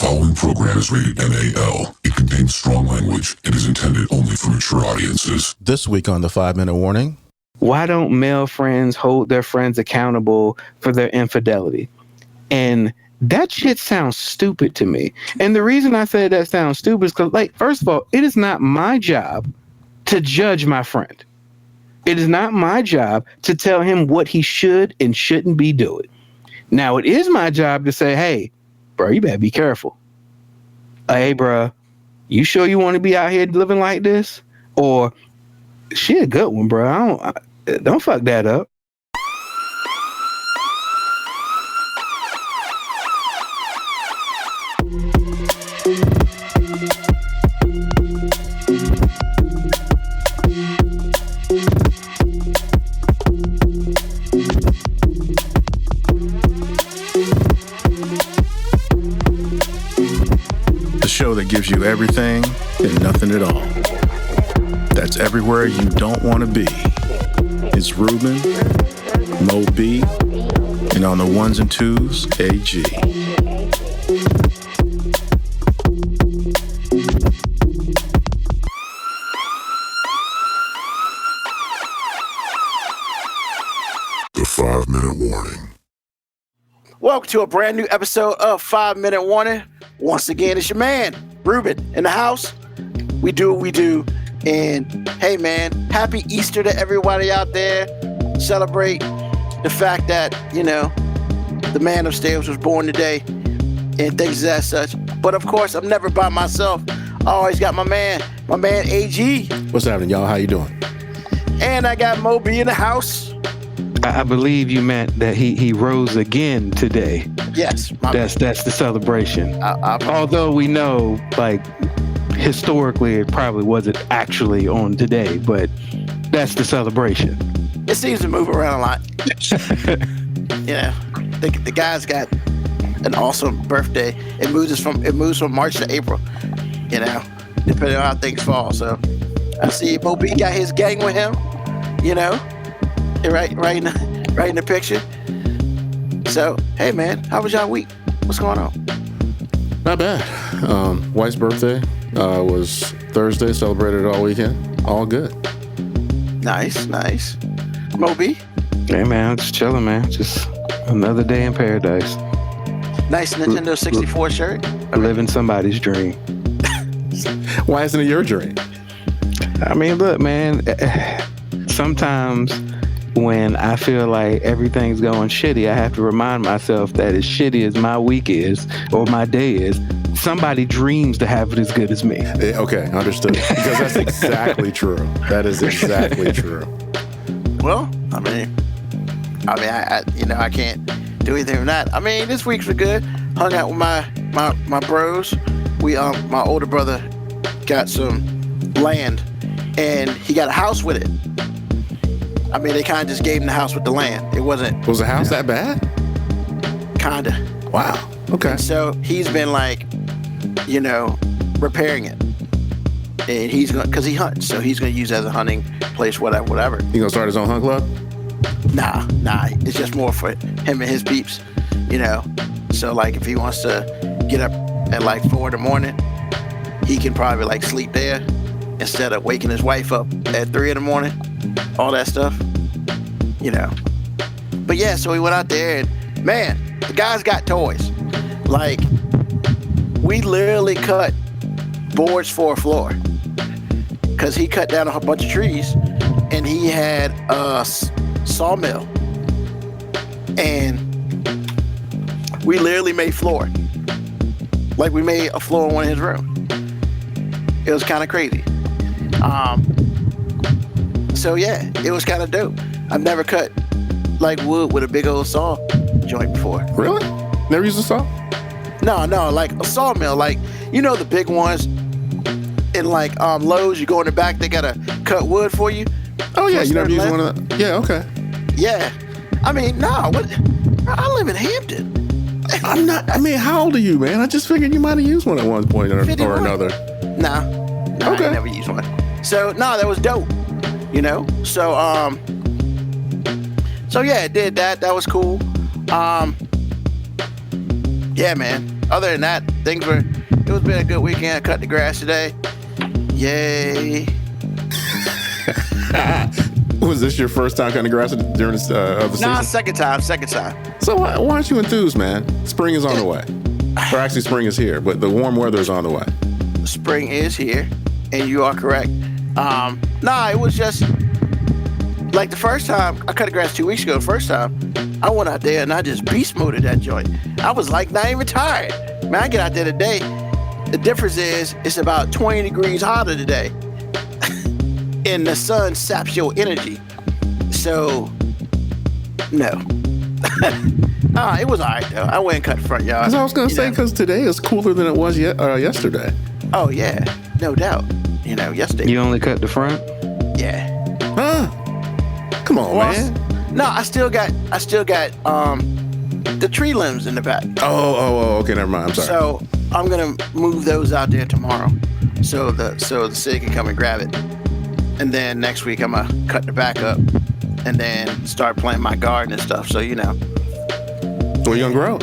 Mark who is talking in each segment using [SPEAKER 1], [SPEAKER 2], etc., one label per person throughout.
[SPEAKER 1] following program is rated NAL. It contains strong language and is intended only for mature audiences.
[SPEAKER 2] This week on the 5-Minute Warning.
[SPEAKER 3] Why don't male friends hold their friends accountable for their infidelity? And that shit sounds stupid to me. And the reason I said that sounds stupid is because, like, first of all, it is not my job to judge my friend. It is not my job to tell him what he should and shouldn't be doing. Now, it is my job to say, hey, bro, you better be careful. Hey, bro, you sure you want to be out here living like this? Or, she a good one, bro. Don't fuck that up.
[SPEAKER 2] Show that gives you everything and nothing at all. That's everywhere you don't want to be. It's Ruben, Mo B, and on the ones and twos, AG.
[SPEAKER 1] The 5-Minute Warning.
[SPEAKER 4] Welcome to a brand new episode of 5-Minute Warning. Once again, it's your man, Ruben, in the house. We do what we do. And hey, man, happy Easter to everybody out there. Celebrate the fact that, you know, the man upstairs was born today and things as such. But of course, I'm never by myself. I always got my man AG.
[SPEAKER 2] What's happening, y'all? How you doing?
[SPEAKER 4] And I got Moby in the house.
[SPEAKER 3] I believe you meant that he rose again today.
[SPEAKER 4] Yes.
[SPEAKER 3] That's the celebration. Although we know, like, historically, it probably wasn't actually on today, but that's the celebration.
[SPEAKER 4] It seems to move around a lot. Yeah, the guy's got an awesome birthday. It moves from March to April, you know, depending on how things fall. So I see Moby got his gang with him, you know, right in the picture. So hey, man, how was y'all week? What's going on?
[SPEAKER 2] Not bad. Wife's birthday was Thursday, celebrated all weekend. All good.
[SPEAKER 4] Nice. Moby?
[SPEAKER 3] Hey, man, I'm just chilling, man. Just another day in paradise.
[SPEAKER 4] Nice Nintendo 64 shirt?
[SPEAKER 3] Living somebody's dream.
[SPEAKER 2] Why isn't it your dream?
[SPEAKER 3] I mean, look, man, sometimes when I feel like everything's going shitty, I have to remind myself that as shitty as my week is or my day is, somebody dreams to have it as good as me.
[SPEAKER 2] Okay, understood. Because that's exactly true. That is exactly true.
[SPEAKER 4] Well, I mean, I can't do anything from that. I mean, this week's was good. Hung out with my bros. My older brother got some land, and he got a house with it. I mean, they kind of just gave him the house with the land. It wasn't.
[SPEAKER 2] Was the house that bad?
[SPEAKER 4] Kinda.
[SPEAKER 2] Wow. Okay.
[SPEAKER 4] And so he's been like, you know, repairing it, and because he hunts, so he's gonna use it as a hunting place, whatever.
[SPEAKER 2] He gonna start his own hunt club?
[SPEAKER 4] Nah. It's just more for him and his peeps, you know. So like, if he wants to get up at like 4 a.m, he can probably like sleep there instead of waking his wife up at 3 a.m. All that stuff, you know. But yeah, so we went out there, and man, the guy's got toys. Like, we literally cut boards for a floor because he cut down a whole bunch of trees, and he had a sawmill, and we literally made floor. Like, we made a floor in one of his rooms. It was kind of crazy. So yeah, it was kind of dope. I've never cut like wood with a big old saw joint before.
[SPEAKER 2] Really? Never used a saw?
[SPEAKER 4] No, like a sawmill, like, you know, the big ones in like Lowe's. You go in the back, they gotta cut wood for you.
[SPEAKER 2] Oh yeah, you never used one of the. Yeah, okay.
[SPEAKER 4] Yeah, I mean, what? I live in Hampton.
[SPEAKER 2] I'm not. I mean, how old are you, man? I just figured you might have used one at one point or another.
[SPEAKER 4] Nah,
[SPEAKER 2] okay.
[SPEAKER 4] I never used one. So that was dope. You know, so yeah, it did that. That was cool. Yeah, man. other than that, it was been a good weekend. I cut the grass today. Yay.
[SPEAKER 5] Was this your first time cutting grass during this, of the season?
[SPEAKER 4] Nah, second time.
[SPEAKER 5] So why aren't you enthused, man? Spring is on the way. Or actually, spring is here, but the warm weather is on the way.
[SPEAKER 4] Spring is here, and you are correct. It was just like the first time I cut the grass 2 weeks ago. The first time I went out there and I just beast moded that joint. I was like not even tired. Man, I get out there today. The difference is it's about 20 degrees hotter today. And the sun saps your energy. So, no. It was all right, though. I went and cut the front yard.
[SPEAKER 5] As I was going to say, because today is cooler than it was yesterday.
[SPEAKER 4] Oh, yeah. No doubt. Yesterday.
[SPEAKER 3] You only cut the front?
[SPEAKER 4] Yeah.
[SPEAKER 5] Huh? Come on, man.
[SPEAKER 4] No, I still got the tree limbs in the back.
[SPEAKER 5] Oh, okay, never mind. I'm sorry.
[SPEAKER 4] So, I'm going to move those out there tomorrow so the city can come and grab it. And then next week, I'm going to cut the back up and then start planting my garden and stuff. So,
[SPEAKER 5] What are you going to grow?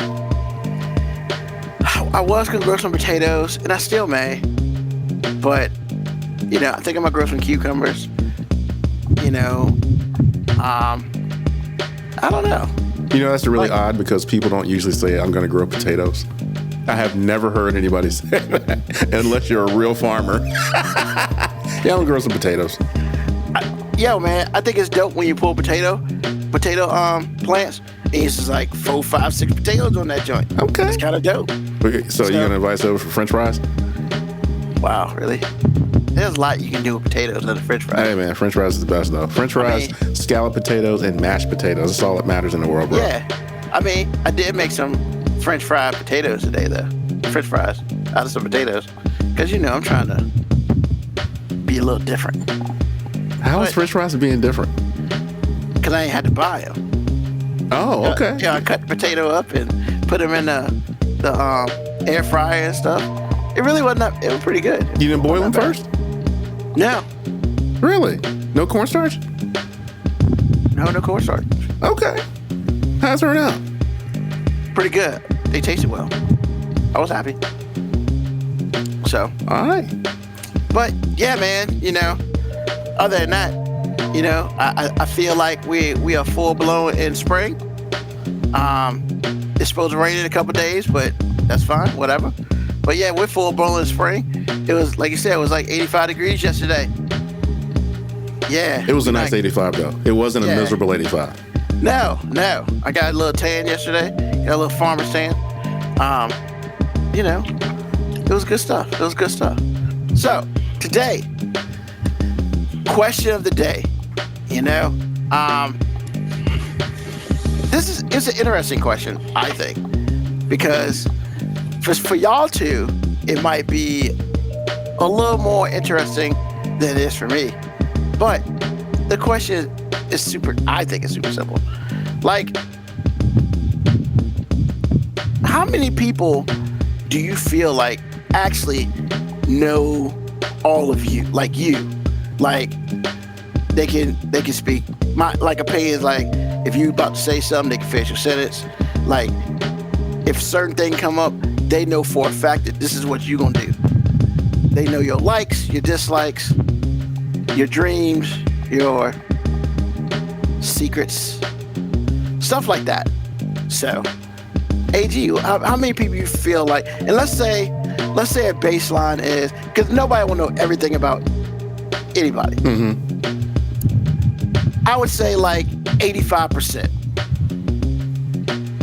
[SPEAKER 4] I was going to grow some potatoes, and I still may. But, I think I'm going to grow some cucumbers. I don't know.
[SPEAKER 5] That's really odd because people don't usually say, I'm going to grow potatoes. I have never heard anybody say that unless you're a real farmer. Yeah, I'm gonna grow some potatoes.
[SPEAKER 4] Man, I think it's dope when you pull potato plants, and it's just like 4, 5, 6 potatoes on that joint.
[SPEAKER 5] Okay.
[SPEAKER 4] It's kind of dope.
[SPEAKER 5] Okay, so you're gonna invite us over for French fries?
[SPEAKER 4] Wow, really? There's a lot you can do with potatoes and the French fries.
[SPEAKER 5] Hey man, French fries is the best though. French fries, scalloped potatoes, and mashed potatoes. That's all that matters in the world, bro.
[SPEAKER 4] Yeah. I did make some French fried potatoes today, though. French fries out of some potatoes. Because, I'm trying to be a little different.
[SPEAKER 5] How is French fries being different?
[SPEAKER 4] Because I ain't had to buy them.
[SPEAKER 5] Oh, okay.
[SPEAKER 4] I cut the potato up and put them in the air fryer and stuff. It really wasn't it was pretty good.
[SPEAKER 5] You didn't boil them first?
[SPEAKER 4] No.
[SPEAKER 5] Really? No cornstarch?
[SPEAKER 4] No cornstarch.
[SPEAKER 5] Okay. How's it turn out?
[SPEAKER 4] Pretty good. They tasted well. I was happy. So.
[SPEAKER 5] All right.
[SPEAKER 4] But yeah, man, other than that, I feel like we are full blown in spring. It's supposed to rain in a couple days, but that's fine, whatever. But yeah, we're full blown in spring. It was, like you said, it was like 85 degrees yesterday. Yeah.
[SPEAKER 5] It was a nice 85 though. It wasn't a miserable 85.
[SPEAKER 4] No. I got a little tan yesterday. Got a little farmer's tan. It was good stuff. So, today, question of the day. It's an interesting question, I think, because for y'all two, it might be a little more interesting than it is for me. But the question is I think it's super simple. Like, how many people do you feel like actually know all of you, like you? Like, they can speak. Like, opinion is like, if you about to say something, they can finish your sentence. Like, if certain things come up, they know for a fact that this is what you're gonna do. They know your likes, your dislikes, your dreams, your secrets, stuff like that. So, AG, how many people you feel like, and let's say a baseline is, because nobody will know everything about anybody.
[SPEAKER 5] Mm-hmm.
[SPEAKER 4] I would say like 85%.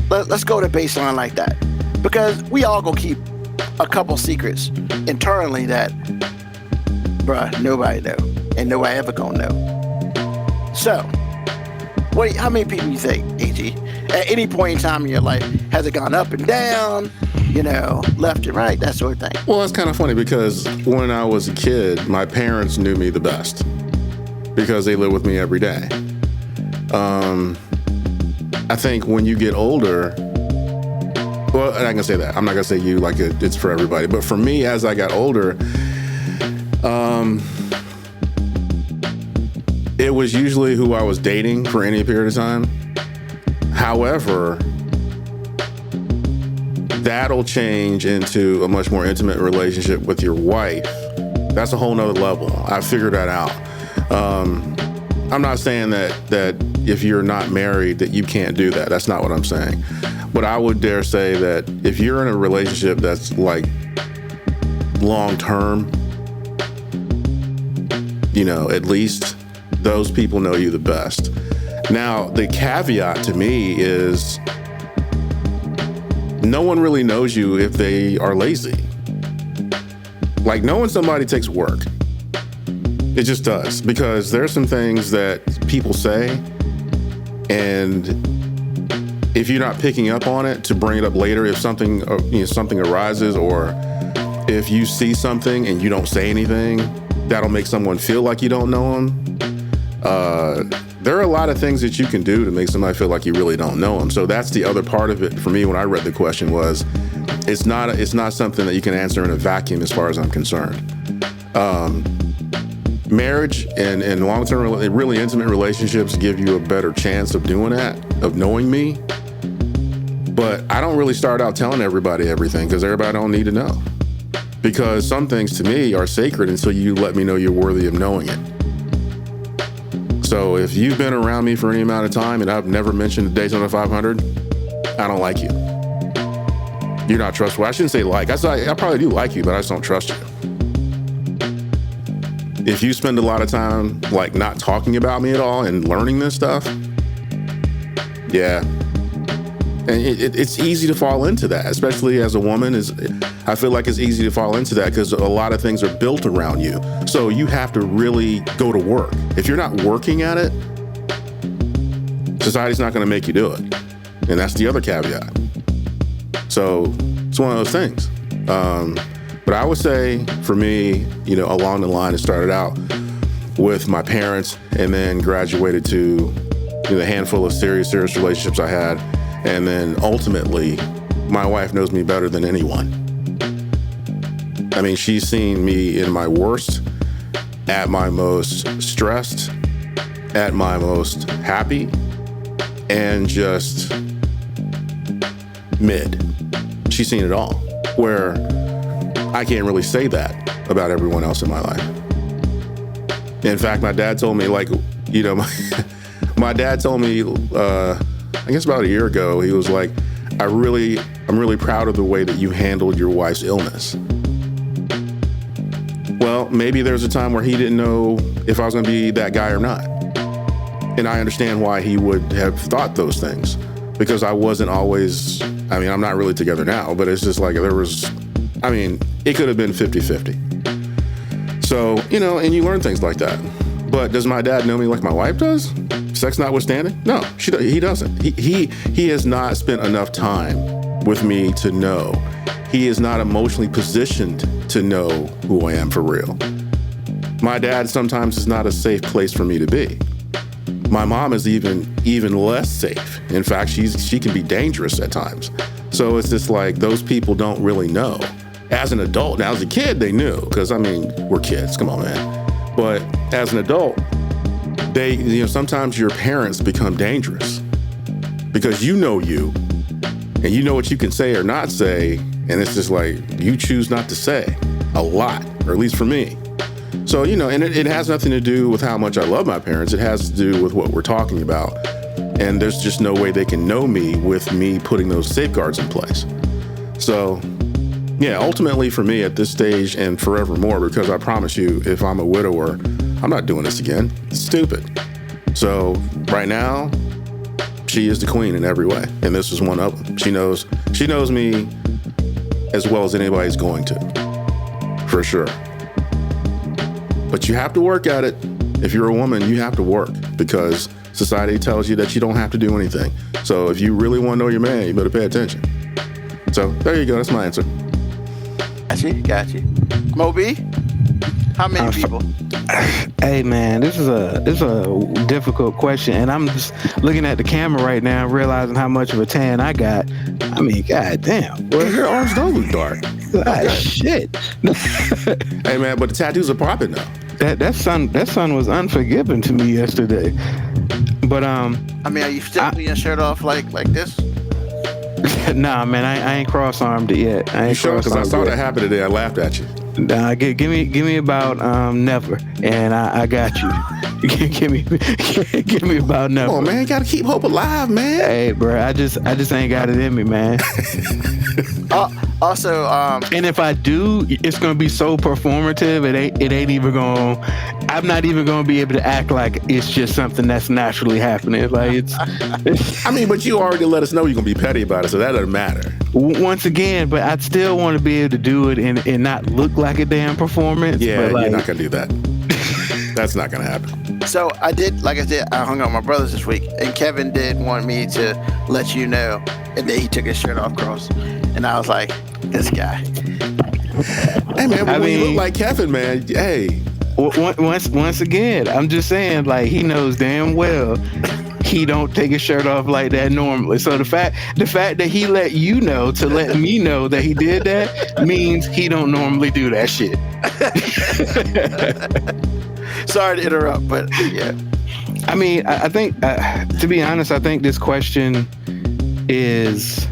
[SPEAKER 4] Let's go to baseline like that. Because we all gonna keep a couple secrets internally that, bruh, nobody know. And nobody ever gonna know. So, how many people you think, AG? At any point in time in your life, has it gone up and down, left and right, that sort of thing?
[SPEAKER 5] Well, it's kind of funny because when I was a kid, my parents knew me the best because they lived with me every day. I think when you get older, well, I can say that. I'm not going to say you like it's for everybody. But for me, as I got older, it was usually who I was dating for any period of time. However, that'll change into a much more intimate relationship with your wife. That's a whole nother level. I figured that out. I'm not saying that if you're not married that you can't do that. That's not what I'm saying. But I would dare say that if you're in a relationship that's like long term, you know, at least those people know you the best. Now, the caveat to me is no one really knows you if they are lazy. Like, knowing somebody takes work. It just does, because there's some things that people say, and if you're not picking up on it to bring it up later, if something something arises, or if you see something and you don't say anything, that'll make someone feel like you don't know them. There are a lot of things that you can do to make somebody feel like you really don't know them. So that's the other part of it for me when I read the question was, it's not something that you can answer in a vacuum as far as I'm concerned. Marriage and long-term, really intimate relationships give you a better chance of doing that, of knowing me. But I don't really start out telling everybody everything, because everybody don't need to know. Because some things to me are sacred until you let me know you're worthy of knowing it. So if you've been around me for any amount of time and I've never mentioned the Daytona 500, I don't like you. You're not trustworthy. I shouldn't say like. I probably do like you, but I just don't trust you. If you spend a lot of time like not talking about me at all and learning this stuff, yeah. And it's easy to fall into that, especially as a woman. I feel like it's easy to fall into that because a lot of things are built around you. So you have to really go to work. If you're not working at it, society's not going to make you do it. And that's the other caveat. So it's one of those things. But I would say for me, along the line, it started out with my parents and then graduated to the handful of serious relationships I had. And then ultimately, my wife knows me better than anyone. I mean, she's seen me in my worst, at my most stressed, at my most happy, and just mid. She's seen it all, where I can't really say that about everyone else in my life. In fact, my dad told me, my dad told me, I guess about a year ago, he was like, I'm really proud of the way that you handled your wife's illness. Well, maybe there's a time where he didn't know if I was going to be that guy or not. And I understand why he would have thought those things, because I wasn't always, I'm not really together now, but it's just like it could have been 50-50. So, and you learn things like that. But does my dad know me like my wife does? Sex notwithstanding? No, he doesn't. He has not spent enough time with me to know. He is not emotionally positioned to know who I am for real. My dad sometimes is not a safe place for me to be. My mom is even less safe. In fact, she can be dangerous at times. So it's just like those people don't really know. As an adult, now as a kid, they knew, because we're kids. Come on, man. But as an adult, sometimes your parents become dangerous because you and you know what you can say or not say, and it's just like you choose not to say a lot, or at least for me. So, and it has nothing to do with how much I love my parents. It has to do with what we're talking about. And there's just no way they can know me with me putting those safeguards in place. So, yeah, ultimately for me at this stage and forevermore, because I promise you, if I'm a widower, I'm not doing this again. It's stupid. So right now, she is the queen in every way. And this is one of them. She knows me as well as anybody's going to, for sure. But you have to work at it. If you're a woman, you have to work, because society tells you that you don't have to do anything. So if you really want to know your man, you better pay attention. So there you go. That's my answer.
[SPEAKER 4] Got you. Moby, how many people?
[SPEAKER 3] Hey man, this is a difficult question, and I'm just looking at the camera right now, realizing how much of a tan I got. God damn.
[SPEAKER 5] Well, your arms don't look dark.
[SPEAKER 3] Shit.
[SPEAKER 5] Hey man, but the tattoos are popping now.
[SPEAKER 3] That sun was unforgiving to me yesterday. But
[SPEAKER 4] are you still putting your shirt off like this?
[SPEAKER 3] Nah, man, I ain't cross-armed it yet. I
[SPEAKER 5] You
[SPEAKER 3] ain't
[SPEAKER 5] sure? Because I saw
[SPEAKER 3] cross-armed
[SPEAKER 5] that happen today. I laughed at you.
[SPEAKER 3] Nah, give me about never, and I got you. give me about never.
[SPEAKER 5] Come on, man. You got to keep hope alive, man.
[SPEAKER 3] Hey, bro, I just ain't got it in me, man.
[SPEAKER 4] Also,
[SPEAKER 3] And if I do, it's gonna be so performative. It ain't even gonna. I'm not even gonna be able to act like it's just something that's naturally happening. Like it's
[SPEAKER 5] I mean, but you already let us know you're going to be petty about it, so that doesn't matter.
[SPEAKER 3] once again. But I'd still want to be able to do it and not look like a damn performance.
[SPEAKER 5] Yeah,
[SPEAKER 3] but like,
[SPEAKER 5] you're not going to do that. That's not going to happen.
[SPEAKER 4] so I did, like I said, I hung out with my brothers this week, and Kevin did want me to let you know. And then he took his shirt off, Cross, and I was like, this guy.
[SPEAKER 5] Hey, man, but
[SPEAKER 3] I
[SPEAKER 5] when you
[SPEAKER 3] mean-
[SPEAKER 5] look like Kevin, man, hey,
[SPEAKER 3] once again, I'm just saying, like, he knows damn well he don't take his shirt off like that normally. So the fact that he let you know to let me know that he did that means he don't normally do that shit.
[SPEAKER 4] Sorry to interrupt, but yeah.
[SPEAKER 3] I mean, I think, to be honest, I think this question is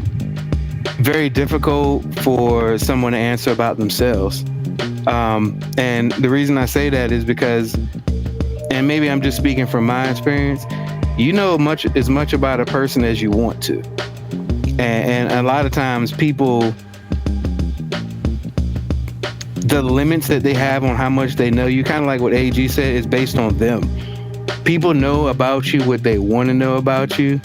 [SPEAKER 3] very difficult for someone to answer about themselves. And the reason I say that is because, and maybe I'm just speaking from my experience, you know as much about a person as you want to. And a lot of times people, the limits that they have on how much they know you, kind of like what AG said, is based on them. People know about you what they want to know about you,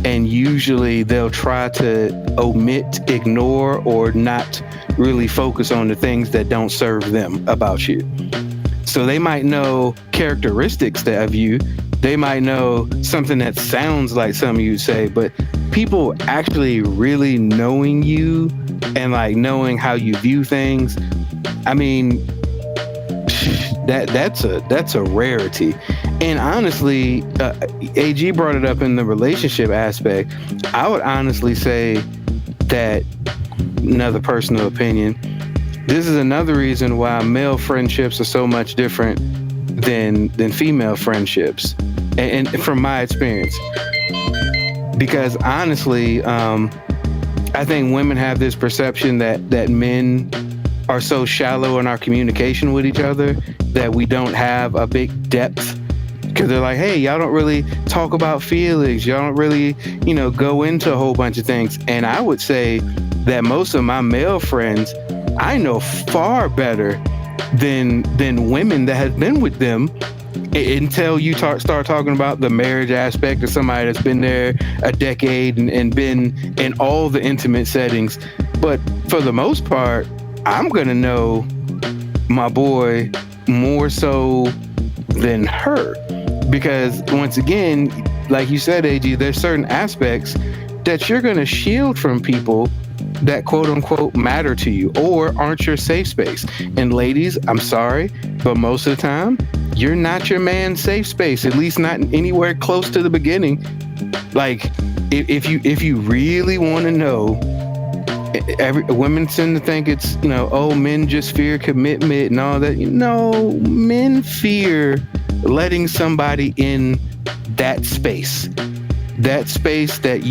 [SPEAKER 3] and usually they'll try to omit, ignore, or not really focus on the things that don't serve them about you. So they might know characteristics of you. They might know something that sounds like something you'd say, but people actually really knowing you and like knowing how you view things, I mean, that's a rarity. And honestly, AG brought it up in the relationship aspect. I would honestly say that, another personal opinion, this is another reason why male friendships are so much different than female friendships, and from my experience. Because honestly, I think women have this perception that men are so shallow in our communication with each other that we don't have a big depth. Because they're like, hey, y'all don't really talk about feelings. Y'all don't really, go into a whole bunch of things. And I would say that most of my male friends, I know far better than women that have been with them until you start talking about the marriage aspect of somebody that's been there a decade and been in all the intimate settings. But for the most part, I'm going to know my boy more so than her. Because once again, like you said, AG, there's certain aspects that you're going to shield from people that quote unquote matter to you or aren't your safe space. And ladies, I'm sorry, but most of the time, you're not your man's safe space, at least not anywhere close to the beginning. Like, if you really want to know, women tend to think it's, men just fear commitment and all that. No, men fear letting somebody in that space that,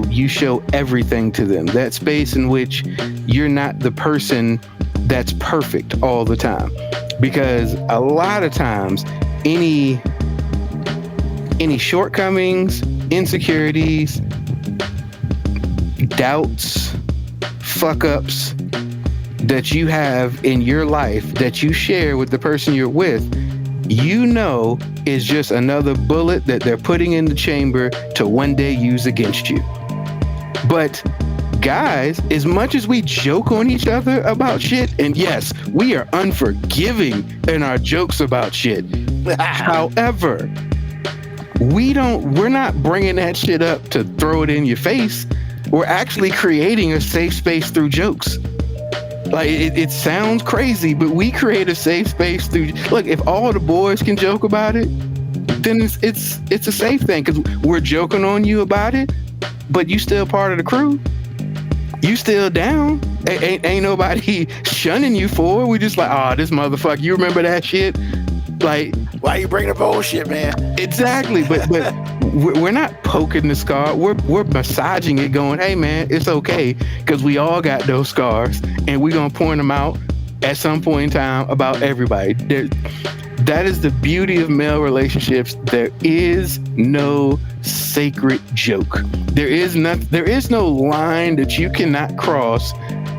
[SPEAKER 3] you show everything to them, that space in which you're not the person that's perfect all the time. Because a lot of times, any shortcomings, insecurities, doubts, fuck-ups that you have in your life that you share with the person you're with, is just another bullet that they're putting in the chamber to one day use against you. But guys, as much as we joke on each other about shit, and yes, we are unforgiving in our jokes about shit. However, we're not bringing that shit up to throw it in your face. We're actually creating a safe space through jokes. Like, it sounds crazy, but we create a safe space through. Look, if all the boys can joke about it, then it's a safe thing because we're joking on you about it, but you still part of the crew. You still down. Ain't nobody shunning you for it. We just like, oh, this motherfucker, you remember that shit? Like,
[SPEAKER 4] Why you bring the bullshit, man?
[SPEAKER 3] exactly, but we're not poking the scar. We're massaging it, going, "Hey, man, it's okay," because we all got those scars, and we're gonna point them out at some point in time about everybody. That is the beauty of male relationships. There is no sacred joke. There is no line that you cannot cross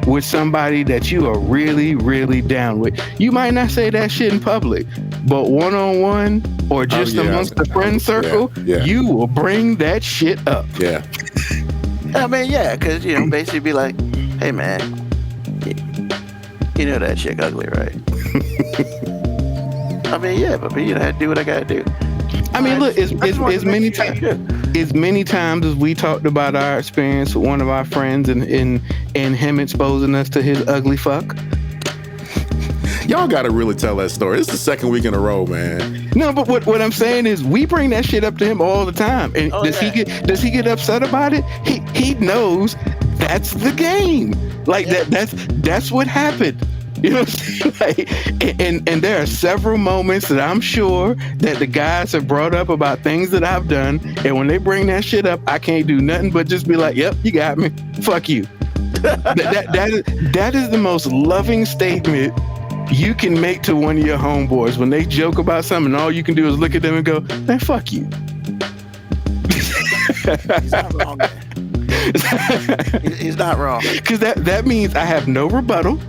[SPEAKER 3] with somebody that you are really, really down with. You might not say that shit in public, but one-on-one or just amongst the friend circle, you will bring that shit up.
[SPEAKER 5] Yeah.
[SPEAKER 4] I mean, yeah, because, basically be like, hey, man, you know that chick ugly, right? I mean, yeah, but I do what I gotta do.
[SPEAKER 3] I mean, look, as many times as we talked about our experience with one of our friends and him exposing us to his ugly fuck.
[SPEAKER 5] Y'all gotta really tell that story. It's the second week in a row, man.
[SPEAKER 3] No, but what I'm saying is we bring that shit up to him all the time. And does he get upset about it? He knows that's the game. Like that's what happened. You know what I'm saying? Like, and there are several moments that I'm sure that the guys have brought up about things that I've done, and when they bring that shit up, I can't do nothing but just be like, "Yep, you got me. Fuck you." That is the most loving statement you can make to one of your homeboys when they joke about something. And all you can do is look at them and go, "Man, fuck you."
[SPEAKER 4] He's not wrong, man. He's not wrong.
[SPEAKER 3] Because that means I have no rebuttal.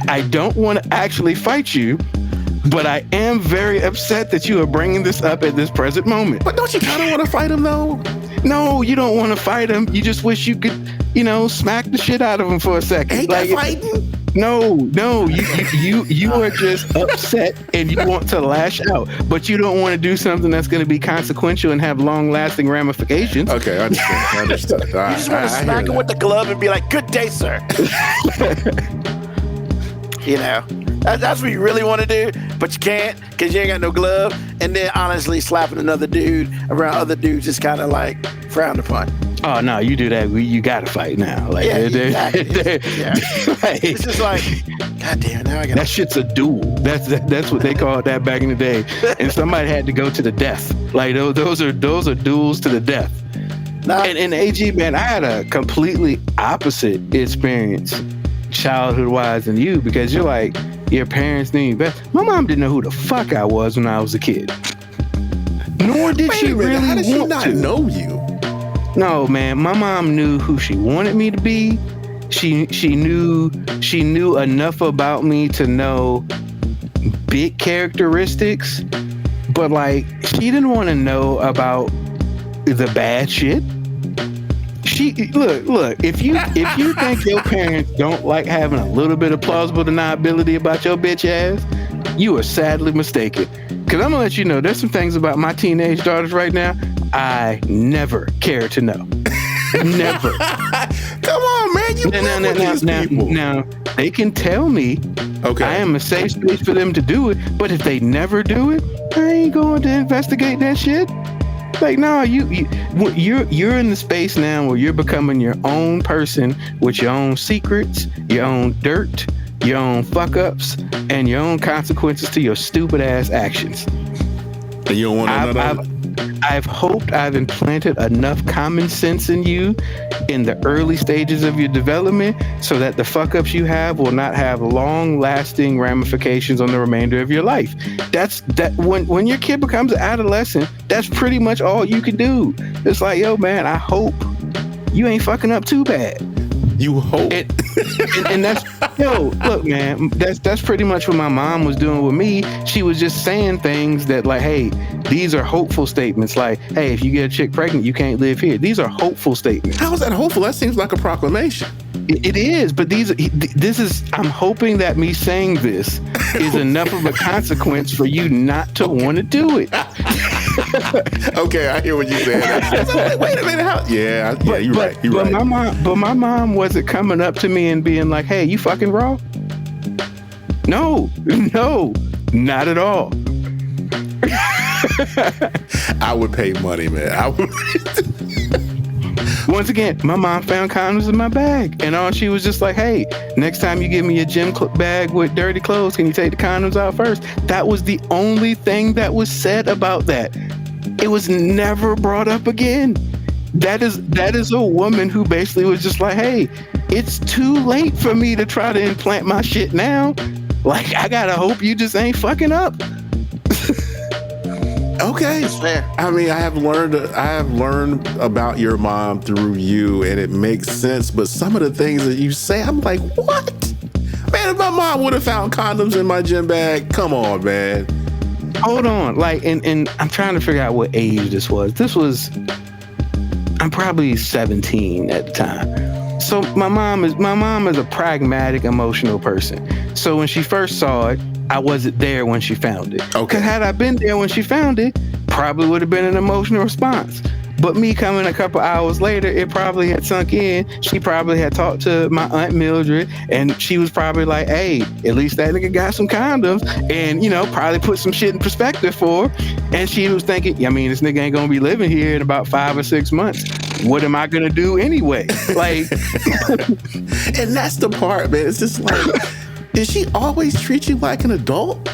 [SPEAKER 3] I don't want to actually fight you, but I am very upset that you are bringing this up at this present moment.
[SPEAKER 5] But don't you kind of want to fight him, though?
[SPEAKER 3] No, you don't want to fight him. You just wish you could, smack the shit out of him for a second.
[SPEAKER 5] Ain't that fighting?
[SPEAKER 3] No, you are just upset and you want to lash out, but you don't want to do something that's going to be consequential and have long-lasting ramifications.
[SPEAKER 5] Okay, I understand.
[SPEAKER 4] You just want to smack him with the glove and be like, "Good day, sir." That's what you really want to do, but you can't because you ain't got no glove. And then honestly, slapping another dude around other dudes is kind of like frowned upon.
[SPEAKER 3] Oh no, you do that, you gotta fight now. Like,
[SPEAKER 4] exactly. It's just like, God damn it, now I got
[SPEAKER 3] that shit's a duel. That's what they called that back in the day. And somebody had to go to the death. Like those are duels to the death. And AG, man, I had a completely opposite experience childhood wise than you, because you're like, your parents knew you best. My mom didn't know who the fuck I was when I was a kid. Nor did she really
[SPEAKER 5] How did she
[SPEAKER 3] want
[SPEAKER 5] not
[SPEAKER 3] to
[SPEAKER 5] know you?
[SPEAKER 3] No, man, my mom knew who she wanted me to be. She knew enough about me to know big characteristics, but like she didn't want to know about the bad shit. Look, if you think your parents don't like having a little bit of plausible deniability about your bitch ass, you are sadly mistaken. Because I'm gonna let you know, there's some things about my teenage daughters right now I never care to know. Never.
[SPEAKER 5] Come on, man. You
[SPEAKER 3] now, they can tell me.
[SPEAKER 5] Okay.
[SPEAKER 3] I am a safe space for them to do it. But if they never do it, I ain't going to investigate that shit. Like, no, you're in the space now where you're becoming your own person with your own secrets, your own dirt, your own fuck ups, and your own consequences to your stupid ass actions.
[SPEAKER 5] And you don't want another.
[SPEAKER 3] I've hoped I've implanted enough common sense in you in the early stages of your development so that the fuck ups you have will not have long lasting ramifications on the remainder of your life. That's when your kid becomes an adolescent, that's pretty much all you can do. It's like, yo, man, I hope you ain't fucking up too bad.
[SPEAKER 5] You hope.
[SPEAKER 3] And that's, yo, look, man, that's pretty much what my mom was doing with me. She was just saying things that like, hey, these are hopeful statements. Like, hey, if you get a chick pregnant, you can't live here. These are hopeful statements.
[SPEAKER 5] How is that hopeful? That seems like a proclamation.
[SPEAKER 3] It is, but this is, I'm hoping that me saying this is enough of a consequence for you not to want to do it.
[SPEAKER 5] Okay, I hear what you're saying. Wait a minute, you're right. You're right.
[SPEAKER 3] But my mom wasn't coming up to me and being like, "Hey, you fucking raw?" No, not at all.
[SPEAKER 5] I would pay money, man.
[SPEAKER 3] Once again, my mom found condoms in my bag, and all she was just like, "Hey, Next time you give me a gym bag with dirty clothes, can you take the condoms out first? That was the only thing that was said about that. It was never brought up again. That is a woman who basically was just like, hey, it's too late for me to try to implant my shit now. Like, I gotta hope you just ain't fucking up.
[SPEAKER 5] Okay.
[SPEAKER 4] It's fair.
[SPEAKER 5] I mean, I have learned about your mom through you, and it makes sense. But some of the things that you say, I'm like, what? Man, if my mom would have found condoms in my gym bag, come on, man.
[SPEAKER 3] Hold on, like, and I'm trying to figure out what age this was. I'm probably 17 at the time. So my mom is a pragmatic, emotional person. So when she first saw it, I wasn't there when she found it.
[SPEAKER 5] Okay.
[SPEAKER 3] Because had I been there when she found it, probably would have been an emotional response. But me coming a couple hours later, it probably had sunk in. She probably had talked to my Aunt Mildred, and she was probably like, hey, at least that nigga got some condoms, and, you know, probably put some shit in perspective for her. And she was thinking, I mean, this nigga ain't gonna be living here in about 5 or 6 months. What am I gonna do anyway? Like,
[SPEAKER 5] And that's the part, man. It's just like, did she always treat you like an adult?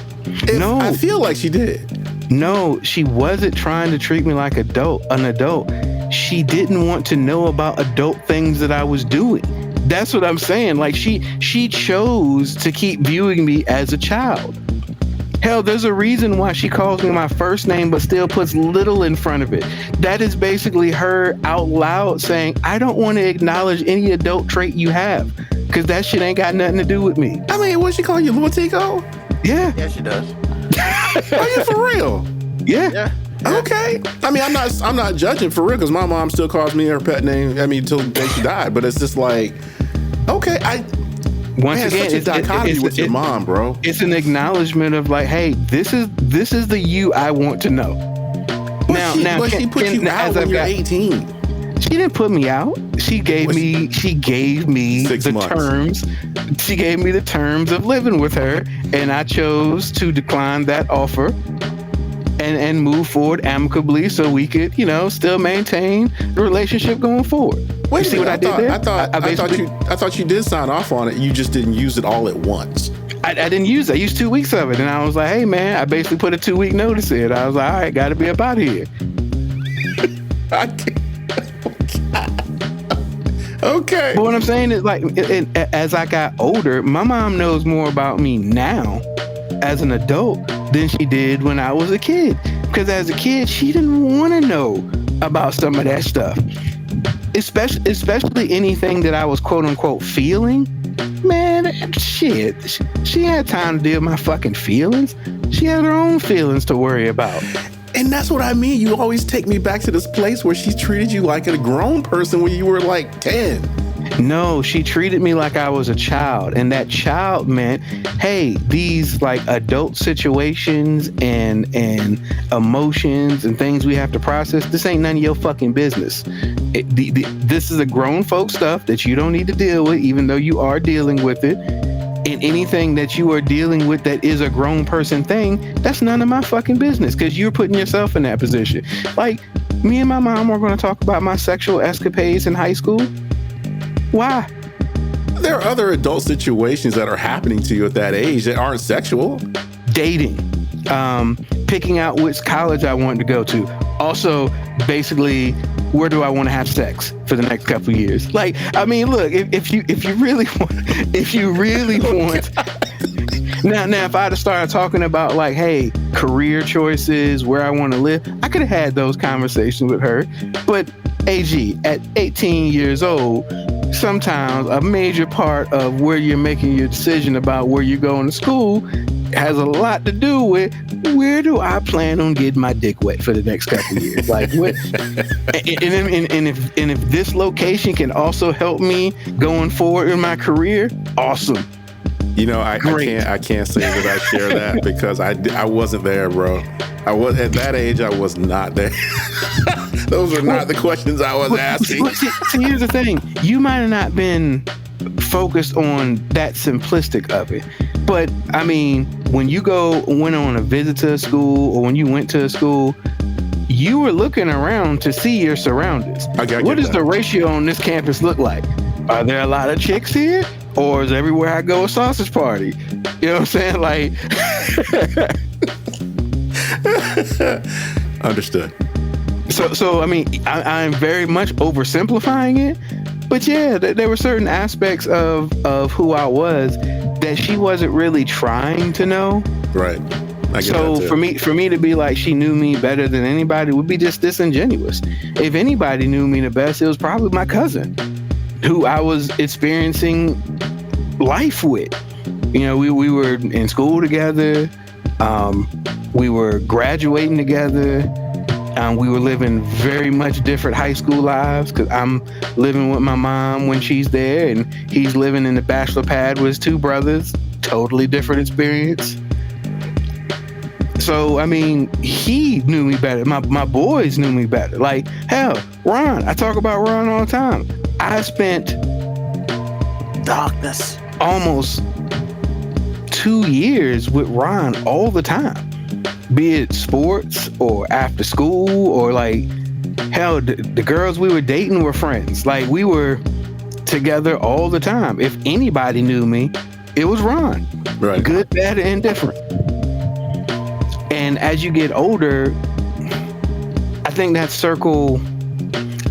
[SPEAKER 3] No.
[SPEAKER 5] I feel like she did.
[SPEAKER 3] no, she wasn't trying to treat me like an adult. She didn't want to know about adult things that I was doing. That's what I'm saying. Like, she chose to keep viewing me as a child. Hell, there's a reason why she calls me my first name but still puts little in front of it. That is basically her out loud saying, I don't want to acknowledge any adult trait you have, because that shit ain't got nothing to do with me.
[SPEAKER 5] I mean, what she call you, Lil Tico?
[SPEAKER 3] Yeah,
[SPEAKER 4] Yeah, she does.
[SPEAKER 5] Are you for real?
[SPEAKER 3] yeah.
[SPEAKER 4] Yeah.
[SPEAKER 5] Okay. I mean, I'm not judging for real, because my mom still calls me her pet name. I mean, till the day she died. But it's just like, okay,
[SPEAKER 3] Once
[SPEAKER 5] man,
[SPEAKER 3] again,
[SPEAKER 5] such a dichotomy with your mom, bro.
[SPEAKER 3] It's an acknowledgement of like, hey, this is the you I want to know.
[SPEAKER 5] But she put you out when you're 18.
[SPEAKER 3] She didn't put me out. She gave me
[SPEAKER 5] 6
[SPEAKER 3] the
[SPEAKER 5] months.
[SPEAKER 3] terms. She gave me the terms of living with her, and I chose to decline that offer and move forward amicably so we could, you know, still maintain the relationship going forward.
[SPEAKER 5] Wait,
[SPEAKER 3] You see what I did there?
[SPEAKER 5] I thought you did sign off on it. You just didn't use it all at once.
[SPEAKER 3] I didn't use it. I used 2 weeks of it, and I was like, hey man, I basically put a 2-week notice in. I was like, all right, got to be up out of here.
[SPEAKER 5] I can't. Okay.
[SPEAKER 3] But what I'm saying is, like, as I got older, my mom knows more about me now as an adult than she did when I was a kid. Because as a kid, she didn't want to know about some of that stuff. Especially anything that I was quote unquote feeling. Man, shit. She had time to deal with my fucking feelings. She had her own feelings to worry about.
[SPEAKER 5] And that's what I mean. You always take me back to this place where she treated you like a grown person when you were like 10.
[SPEAKER 3] No, she treated me like I was a child. And that child meant, hey, these like adult situations and emotions and things we have to process, this ain't none of your fucking business. This is a grown folk stuff that you don't need to deal with, even though you are dealing with it. And anything that you are dealing with that is a grown person thing, that's none of my fucking business, because you're putting yourself in that position. Like, me and my mom were going to talk about my sexual escapades in high school. Why?
[SPEAKER 5] There are other adult situations that are happening to you at that age that aren't sexual.
[SPEAKER 3] Dating, picking out which college I wanted to go to. Also, basically, where do I want to have sex for the next couple of years? Like, I mean, look, if you really want, now if I'd have started talking about like, hey, career choices, where I want to live, I could have had those conversations with her. But AG, at 18 years old, sometimes a major part of where you're making your decision about where you're going to school has a lot to do with where do I plan on getting my dick wet for the next couple of years? Like, what? And if this location can also help me going forward in my career, awesome.
[SPEAKER 5] You know, I can't say that I share that because I wasn't there, bro. I was at that age. I was not there. Those are not the questions I was asking.
[SPEAKER 3] See, here's the thing: you might have not been focused on that simplistic of it. But I mean, when you went on a visit to a school, or when you went to a school, you were looking around to see your surroundings. What does the ratio on this campus look like? Are there a lot of chicks here? or is everywhere I go a sausage party? You know what I'm saying? Like,
[SPEAKER 5] Understood.
[SPEAKER 3] so I mean, I'm very much oversimplifying it, but yeah, there were certain aspects of who I was that she wasn't really trying to know.
[SPEAKER 5] Right. I get
[SPEAKER 3] So
[SPEAKER 5] that too.
[SPEAKER 3] for me to be like she knew me better than anybody would be just disingenuous. If anybody knew me the best, it was probably my cousin, who I was experiencing life with. You know, we were in school together. We were graduating together. We were living very much different high school lives because I'm living with my mom when she's there, and he's living in the bachelor pad with his two brothers. Totally different experience. So, I mean, he knew me better. My boys knew me better. Like, hell, Ron. I talk about Ron all the time. I spent
[SPEAKER 4] Darkness.
[SPEAKER 3] almost 2 years with Ron all the time, be it sports or after school or like, hell, the girls we were dating were friends. Like, we were together all the time. If anybody knew me, it was Ron.
[SPEAKER 5] Right.
[SPEAKER 3] Good, bad, and indifferent. And as you get older, I think that circle,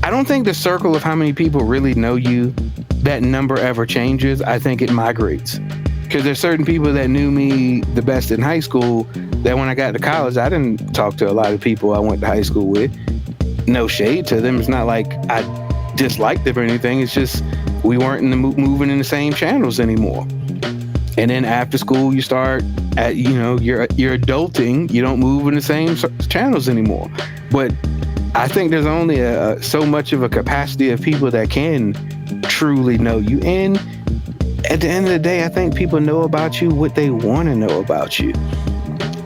[SPEAKER 3] I don't think the circle of how many people really know you, that number ever changes. I think it migrates. Because there's certain people that knew me the best in high school that when I got to college, I didn't talk to a lot of people I went to high school with. No shade to them. It's not like I disliked them or anything. It's just we weren't in the moving in the same channels anymore. And then after school, you start at, you know, you're adulting. You don't move in the same channels anymore. But I think there's only so much of a capacity of people that can truly know you. And at the end of the day, I think people know about you what they want to know about you.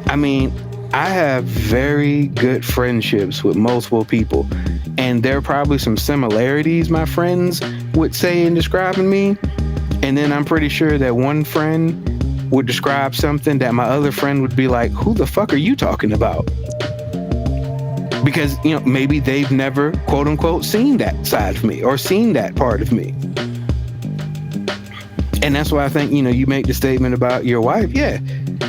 [SPEAKER 3] I mean, I have very good friendships with multiple people, and there are probably some similarities my friends would say in describing me. And then I'm pretty sure that one friend would describe something that my other friend would be like, who the fuck are you talking about? Because, you know, maybe they've never, quote unquote, seen that side of me or seen that part of me. And that's why I think, you know, you make the statement about your wife. Yeah,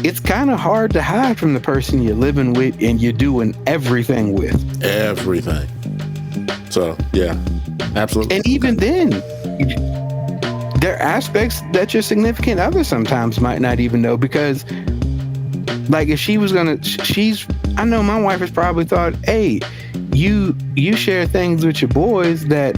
[SPEAKER 3] it's kind of hard to hide from the person you're living with and you're doing everything with.
[SPEAKER 5] Everything. So, yeah, absolutely.
[SPEAKER 3] And even then, there are aspects that your significant other sometimes might not even know, because like if she was gonna, I know my wife has probably thought, hey, you share things with your boys that,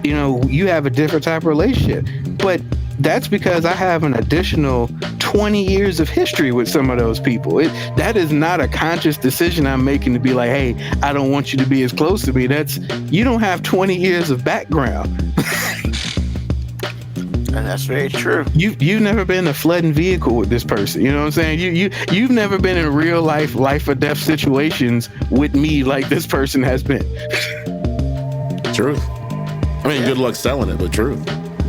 [SPEAKER 3] you know, you have a different type of relationship. But that's because I have an additional 20 years of history with some of those people. That is not a conscious decision I'm making to be like, hey, I don't want you to be as close to me. You don't have 20 years of background.
[SPEAKER 4] And that's very true.
[SPEAKER 3] You've never been in a flooding vehicle with this person. You know what I'm saying? You've never been in real life or death situations with me like this person has been.
[SPEAKER 5] Truth. I mean, good luck selling it, but truth.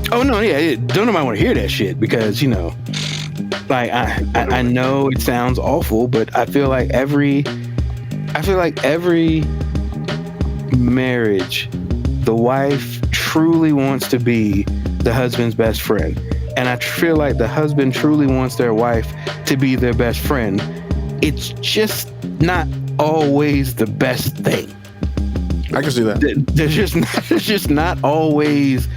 [SPEAKER 3] Oh no, yeah. Don't nobody want to hear that shit because, you know, like I know it sounds awful, but I feel like every marriage, the wife truly wants to be the husband's best friend. And I feel like the husband truly wants their wife to be their best friend. It's just not always the best thing.
[SPEAKER 5] I can see that.
[SPEAKER 3] There's just not always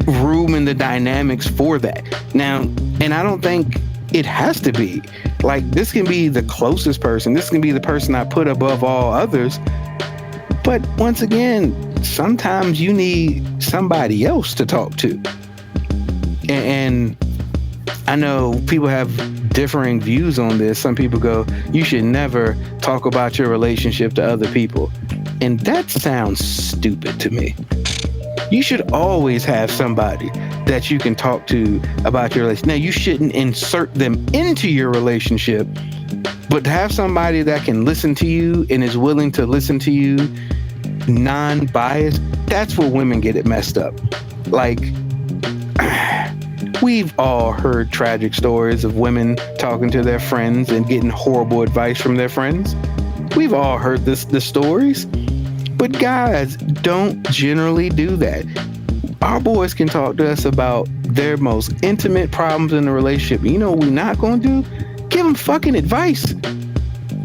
[SPEAKER 3] room in the dynamics for that. Now, and I don't think it has to be. Like, this can be the closest person. This can be the person I put above all others. But once again, sometimes you need somebody else to talk to. And I know people have differing views on this. Some people go, you should never talk about your relationship to other people. And that sounds stupid to me. You should always have somebody that you can talk to about your relationship. Now, you shouldn't insert them into your relationship, but to have somebody that can listen to you and is willing to listen to you non-biased, that's where women get it messed up. Like, we've all heard tragic stories of women talking to their friends and getting horrible advice from their friends. We've all heard the stories. But guys don't generally do that. our boys can talk to us about their most intimate problems in the relationship. You know what we're not going to do? Give them fucking advice.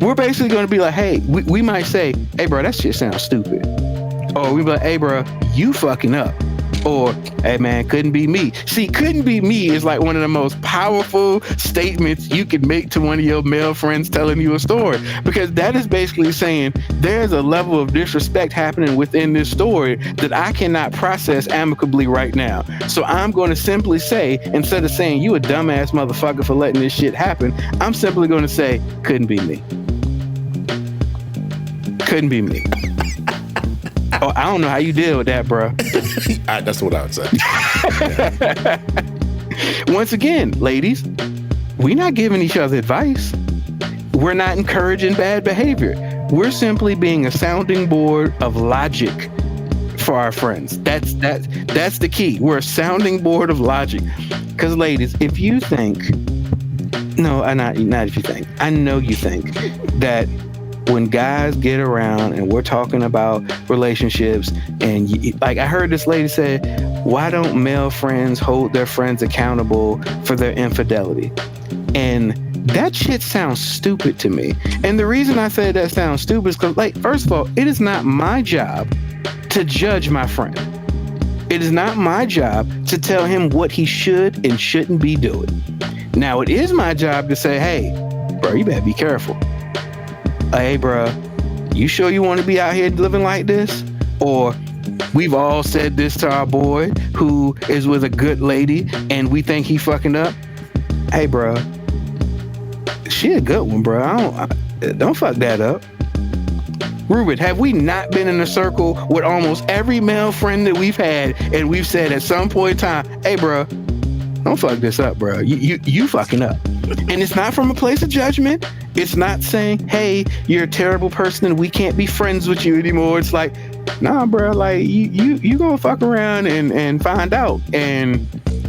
[SPEAKER 3] We're basically going to be like, hey, we might say, hey, bro, that shit sounds stupid. Or we be like, hey, bro, you fucking up. Or, hey, man, couldn't be me. See, couldn't be me is like one of the most powerful statements you can make to one of your male friends telling you a story. Because that is basically saying there's a level of disrespect happening within this story that I cannot process amicably right now. So I'm going to simply say, instead of saying you a dumbass motherfucker for letting this shit happen, I'm simply going to say, couldn't be me. Couldn't be me. Oh, I don't know how you deal with that, bro.
[SPEAKER 5] That's what I would say.
[SPEAKER 3] Once again, ladies, we're not giving each other advice. We're not encouraging bad behavior. We're simply being a sounding board of logic for our friends. That's the key. We're a sounding board of logic. Because, ladies, if you think, no, not if you think, I know you think that when guys get around and we're talking about relationships, and like I heard this lady say, why don't male friends hold their friends accountable for their infidelity? And that shit sounds stupid to me. And the reason I say that sounds stupid is because, like, first of all, it is not my job to judge my friend. It is not my job to tell him what he should and shouldn't be doing. Now, it is my job to say, hey, bro, you better be careful. Hey, bro, you sure you want to be out here living like this? Or we've all said this to our boy who is with a good lady and we think he fucking up. Hey, bro, she a good one, bro. Don't fuck that up. Ruben, have we not been in a circle with almost every male friend that we've had and we've said at some point in time, hey, bro, don't fuck this up, bro. You fucking up. And it's not from a place of judgment. It's not saying, hey, you're a terrible person and we can't be friends with you anymore. It's like, nah, bro, like you gonna fuck around and find out. And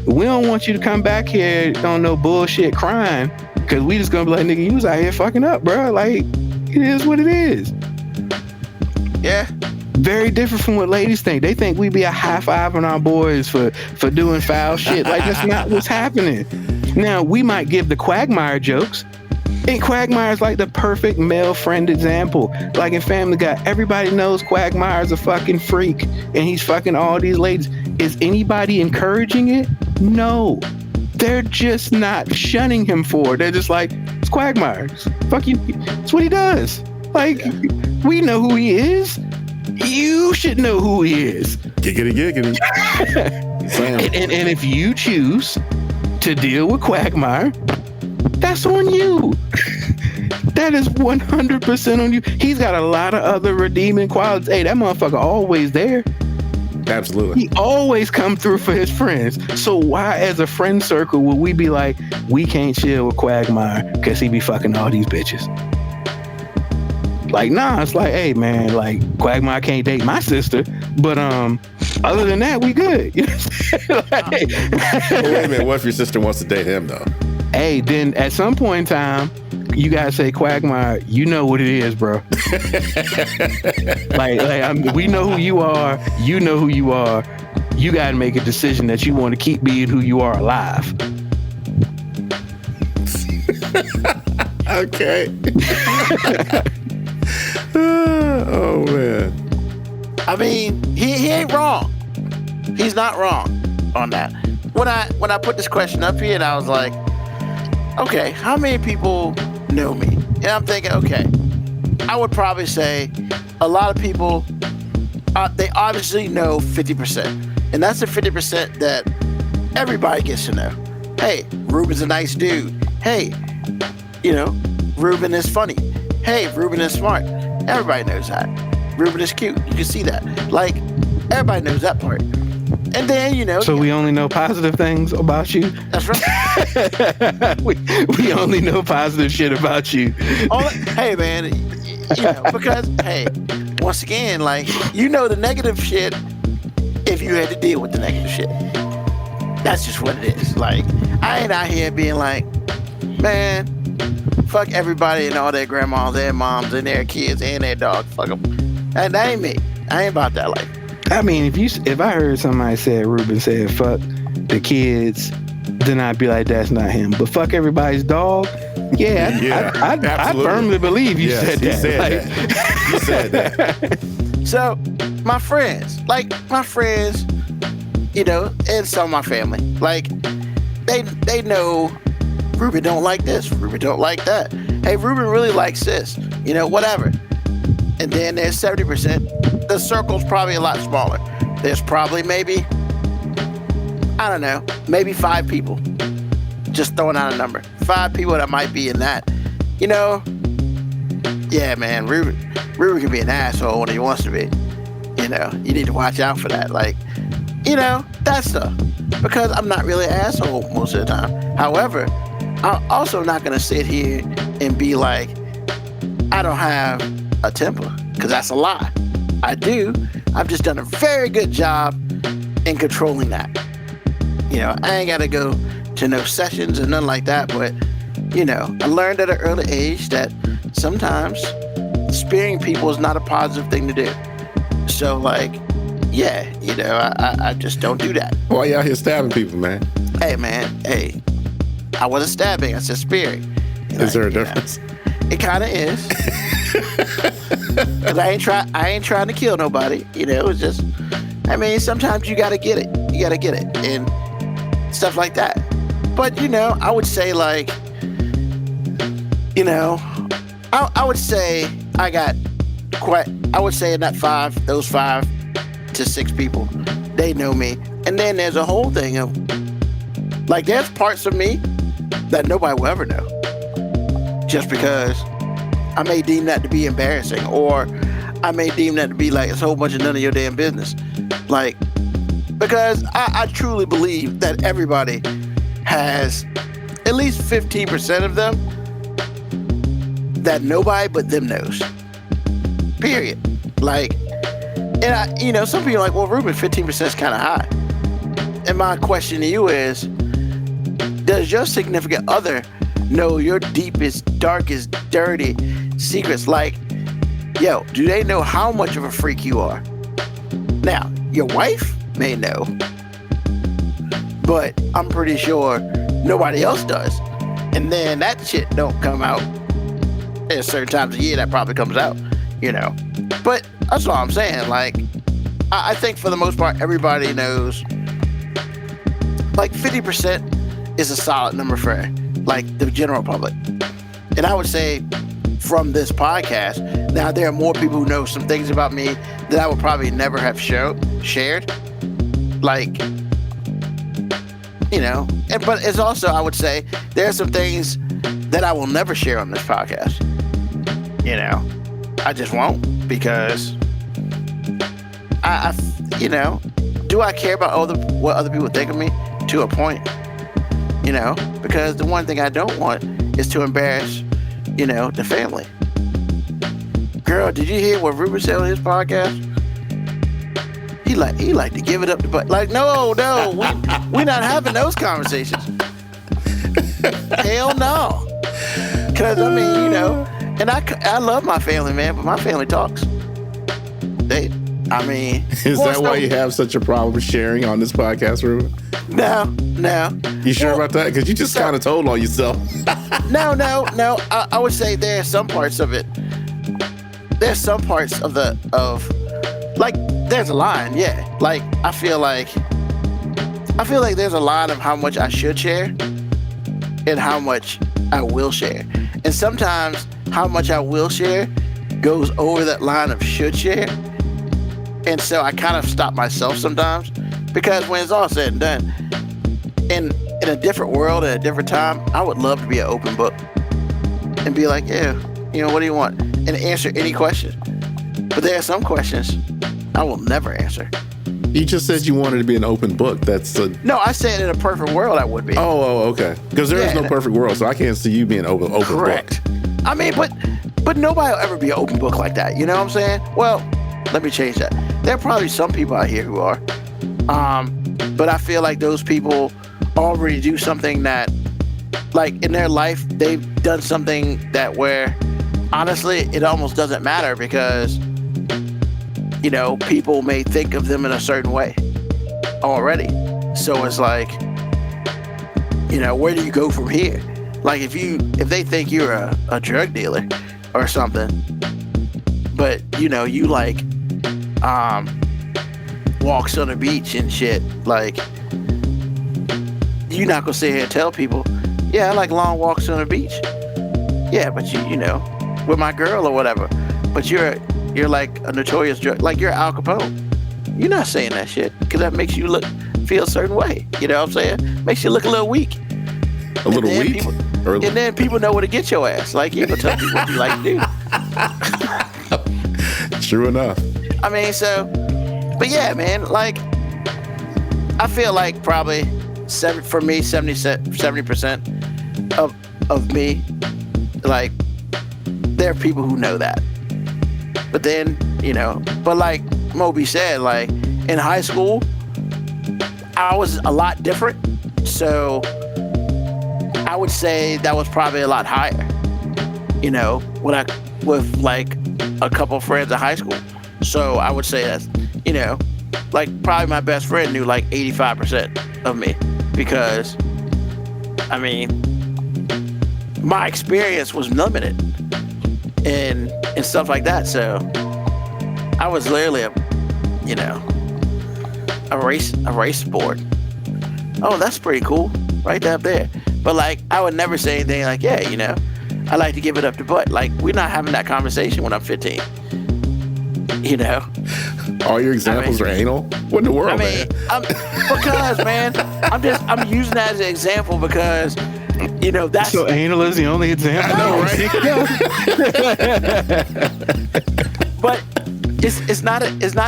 [SPEAKER 3] we don't want you to come back here on no bullshit crying, because we just gonna be like, nigga, you was out here fucking up, bro. Like, it is what it is.
[SPEAKER 4] Yeah.
[SPEAKER 3] Very different from what ladies think. They think we be a high five on our boys for doing foul shit. Like, that's not what's happening. Now, we might give the Quagmire jokes. And Quagmire's like the perfect male friend example. Like in Family Guy, everybody knows Quagmire's a fucking freak and he's fucking all these ladies. Is anybody encouraging it? No. They're just not shunning him for it. They're just like, it's Quagmire. Fuck you. That's what he does. Like, we know who he is. You should know who he is.
[SPEAKER 5] Giggity, giggity.
[SPEAKER 3] and if you choose to deal with Quagmire, that's on you. That is 100% on you. He's got a lot of other redeeming qualities. Hey, that motherfucker always there.
[SPEAKER 5] Absolutely.
[SPEAKER 3] He always come through for his friends. So why, as a friend circle, would we be like, we can't chill with Quagmire because he be fucking all these bitches? Like, nah, it's like, hey, man, like, Quagmire can't date my sister, but other than that, we good. You know what I'm saying? Like,
[SPEAKER 5] Well, wait a minute. What if your sister wants to date him, though?
[SPEAKER 3] hey, then at some point in time, you gotta say, Quagmire, you know what it is, bro. We know who you are. You know who you are. You gotta make a decision that you want to keep being who you are alive.
[SPEAKER 5] Okay. Oh, man.
[SPEAKER 4] I mean, he ain't wrong. He's not wrong on that. When I put this question up here, and I was like, okay, how many people know me? And I'm thinking, okay, I would probably say a lot of people, they obviously know 50%. And that's the 50% that everybody gets to know. Hey, Ruben's a nice dude. Hey, Ruben is funny. Hey, Ruben is smart. Everybody knows that. Ruben is cute. You can see that. Like, everybody knows that part. And then,
[SPEAKER 3] So we only know positive things about you?
[SPEAKER 4] That's right.
[SPEAKER 3] we only know positive shit about you.
[SPEAKER 4] Hey, man, because, hey, once again, like, the negative shit if you had to deal with the negative shit. That's just what it is. Like, I ain't out here being like, man, fuck everybody and all their grandmas, their moms, and their kids, and their dogs. Fuck them. And that ain't me. I ain't about that life.
[SPEAKER 3] I mean, if I heard somebody say Ruben said fuck the kids, then I'd be like, that's not him. But fuck everybody's dog. Yeah,
[SPEAKER 5] Yeah,
[SPEAKER 3] I
[SPEAKER 5] absolutely.
[SPEAKER 3] firmly believe you
[SPEAKER 5] Yes,
[SPEAKER 3] said
[SPEAKER 5] he
[SPEAKER 3] that.
[SPEAKER 5] said
[SPEAKER 3] Like-
[SPEAKER 5] that. You said that.
[SPEAKER 4] So, my friends, you know, and some of my family, like, they know Ruben don't like this, Ruben don't like that. Hey, Ruben really likes this, you know, whatever. And then there's 70%. The circle's probably a lot smaller. There's probably maybe, I don't know, maybe 5 people. Just throwing out a number. 5 people that might be in that. You know, yeah, man, Ruben can be an asshole when he wants to be. You know, you need to watch out for that. Like, you know, that stuff. Because I'm not really an asshole most of the time. However, I'm also not going to sit here and be like, I don't have a temper. Because that's a lie. I do. I've just done a very good job in controlling that. You know, I ain't got to go to no sessions and nothing like that. But, you know, I learned at an early age that sometimes spearing people is not a positive thing to do. So, like, yeah, you know, I just don't do that.
[SPEAKER 5] Why you out here stabbing people, man?
[SPEAKER 4] Hey, man, hey, I wasn't stabbing, I said spearing.
[SPEAKER 5] Is there a
[SPEAKER 4] You know,
[SPEAKER 5] difference?
[SPEAKER 4] it kind of is. 'Cause I ain't trying to kill nobody. You know, it's just, I mean, sometimes you gotta get it. You gotta get it. And stuff like that. But, you know, I would say, like, you know, I would say I would say in that those 5 to 6 people, they know me. And then there's a whole thing of, like, there's parts of me that nobody will ever know. Just because I may deem that to be embarrassing, or I may deem that to be like, it's a whole bunch of none of your damn business. Like, because I truly believe that everybody has at least 15% of them that nobody but them knows. Period. Like, and you know, some people are like, well, Ruben, 15% is kind of high. And my question to you is, does your significant other know your deepest, darkest, dirty secrets? Like, yo, do they know how much of a freak you are? Now, your wife may know, but I'm pretty sure nobody else does. And then that shit don't come out. There's certain times of year that probably comes out, you know. But that's all I'm saying. Like, I think for the most part, everybody knows. Like, 50% is a solid number for, like, the general public. And I would say from this podcast, now there are more people who know some things about me that I would probably never have shared. Like, you know, but it's also, I would say, there are some things that I will never share on this podcast. You know, I just won't, because I you know, do I care about what other people think of me? To a point, you know, because the one thing I don't want is to embarrass, you know, the family. Girl, did you hear what Ruben said on his podcast? He like to give it up to, but like, no, we're not having those conversations. Hell no. Because, I mean, you know, and I love my family, man, but my family talks.
[SPEAKER 5] Is that why you have such a problem sharing on this podcast, Ruben?
[SPEAKER 4] No.
[SPEAKER 5] You sure about that? Because you just kind of told on yourself.
[SPEAKER 4] No. I would say there are some parts of it. There's some parts of like, there's a line, yeah. Like, I feel like there's a line of how much I should share and how much I will share. And sometimes how much I will share goes over that line of should share. And so I kind of stop myself sometimes, because when it's all said and done, in a different world, at a different time, I would love to be an open book and be like, yeah, you know, what do you want? And answer any question. But there are some questions I will never answer.
[SPEAKER 5] You just said you wanted to be an open book.
[SPEAKER 4] No, I said in a perfect world I would be.
[SPEAKER 5] Oh, okay. Because there is
[SPEAKER 4] Yeah.
[SPEAKER 5] no perfect world, so I can't see you being open
[SPEAKER 4] Correct.
[SPEAKER 5] book.
[SPEAKER 4] I mean, but nobody will ever be an open book like that. You know what I'm saying? Well, let me change that. There are probably some people out here who are. But I feel like those people already do something that, like, in their life, they've done something that where, honestly, it almost doesn't matter, because, people may think of them in a certain way already. So it's like, where do you go from here? Like if they think you're a drug dealer or something, but you like walks on the beach and shit, like you're not gonna sit here and tell people, yeah, I like long walks on the beach. Yeah, but you with my girl or whatever. But you're like a notorious drug, like you're Al Capone. You're not saying that shit because that makes you feel a certain way. You know what I'm saying? Makes you look a little weak.
[SPEAKER 5] A little weak?
[SPEAKER 4] And then people know where to get your ass. Like, you can tell people what you like to do.
[SPEAKER 5] True enough.
[SPEAKER 4] I mean, but yeah, man, like, I feel like probably 70% of me, like, there are people who know that. But then, but like Moby said, like, in high school, I was a lot different. So I would say that was probably a lot higher, with like a couple friends in high school. So I would say that's, like probably my best friend knew like 85% of me because, I mean, my experience was limited and stuff like that. So I was literally a race board. Oh, that's pretty cool, right up there. But like, I would never say anything like, yeah, I like to give it up to butt. Like, we're not having that conversation when I'm 15.
[SPEAKER 5] All your examples are anal? What in the world, man? I'm using that as an example because, that's...
[SPEAKER 3] So anal is the only example?
[SPEAKER 5] I know, right?
[SPEAKER 4] But it's not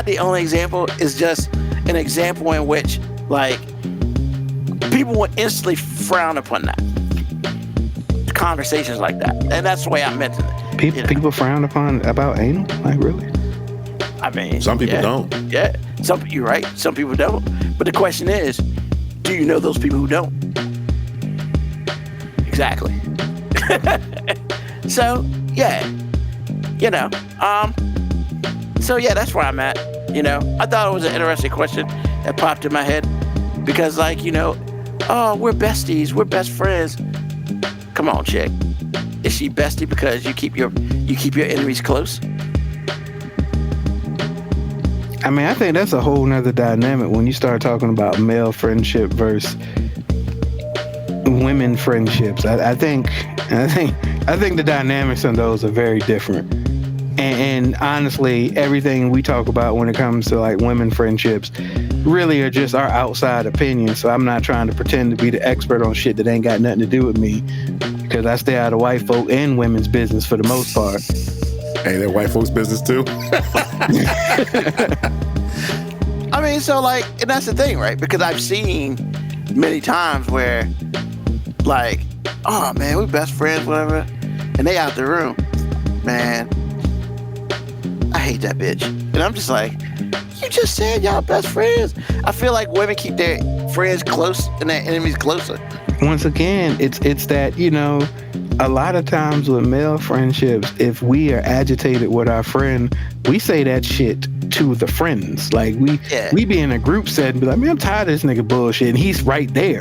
[SPEAKER 4] the only example. It's just an example in which, like, people would instantly frown upon that. Conversations like that. And that's the way I meant it.
[SPEAKER 3] People frown upon about anal? Like, really?
[SPEAKER 4] I mean,
[SPEAKER 5] some people don't.
[SPEAKER 4] Yeah, you're right. Some people don't. But the question is, do you know those people who don't? Exactly. So yeah, so yeah, that's where I'm at. I thought it was an interesting question that popped in my head because, like, oh, we're besties, we're best friends. Come on, chick. Is she bestie because you keep your enemies close?
[SPEAKER 3] I mean, I think that's a whole nother dynamic when you start talking about male friendship versus women friendships. I think the dynamics on those are very different. And honestly, everything we talk about when it comes to like women friendships really are just our outside opinions. So I'm not trying to pretend to be the expert on shit that ain't got nothing to do with me, because I stay out of white folk and women's business for the most part.
[SPEAKER 5] Hey, they're white folks' business too.
[SPEAKER 4] I mean, so like, and that's the thing, right? Because I've seen many times where, like, oh man, we're best friends, whatever, and they out the room, man. I hate that bitch, and I'm just like, you just said y'all best friends. I feel like women keep their friends close and their enemies closer.
[SPEAKER 3] Once again, it's that, a lot of times with male friendships, if we are agitated with our friend, we say that shit to the friends. Like we be in a group set and be like, man, I'm tired of this nigga bullshit, and he's right there.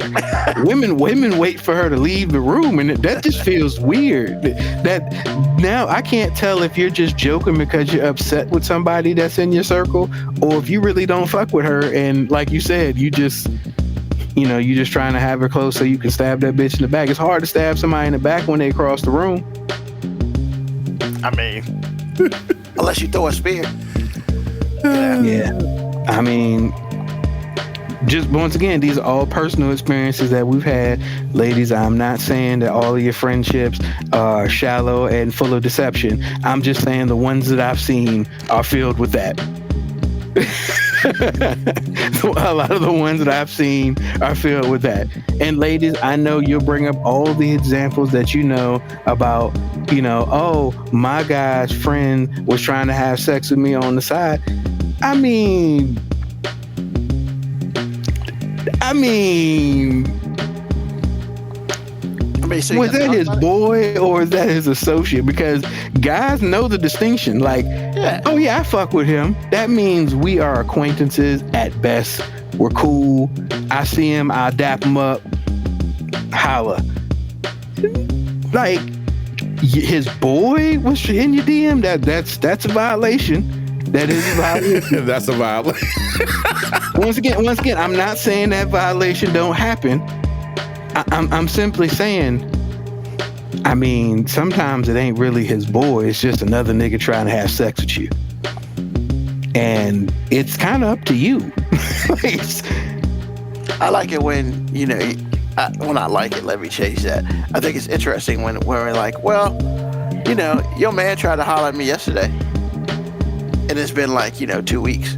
[SPEAKER 3] Women wait for her to leave the room, and that just feels weird. That now I can't tell if you're just joking because you're upset with somebody that's in your circle, or if you really don't fuck with her, and like you said, you just trying to have her close so you can stab that bitch in the back. It's hard to stab somebody in the back when they cross the room.
[SPEAKER 4] I mean, unless you throw a spear.
[SPEAKER 3] Yeah. I mean, just once again, these are all personal experiences that we've had. Ladies, I'm not saying that all of your friendships are shallow and full of deception. I'm just saying the ones that I've seen are filled with that. A lot of the ones that I've seen are filled with that. And ladies, I know you'll bring up all the examples that you know about, oh, my guy's friend was trying to have sex with me on the side. I mean,
[SPEAKER 4] mean, so you
[SPEAKER 3] Was
[SPEAKER 4] gotta
[SPEAKER 3] that
[SPEAKER 4] talk
[SPEAKER 3] his
[SPEAKER 4] about it?
[SPEAKER 3] boy or is that his associate? Because guys know the distinction. Like,
[SPEAKER 4] Yeah.
[SPEAKER 3] oh yeah, I fuck with him. That means we are acquaintances at best. We're cool. I see him, I dap him up. Holla. Like, his boy was in your DM. That's a violation. That is a violation.
[SPEAKER 5] That's a violation.
[SPEAKER 3] Once again, I'm not saying that violation don't happen. I'm simply saying, I mean, sometimes it ain't really his boy. It's just another nigga trying to have sex with you. And it's kind of up to you. Like,
[SPEAKER 4] I like it when, you know, when I like it, let me change that. I think it's interesting when we're like, well, you know, your man tried to holler at me yesterday. And it's been like, you know, 2 weeks.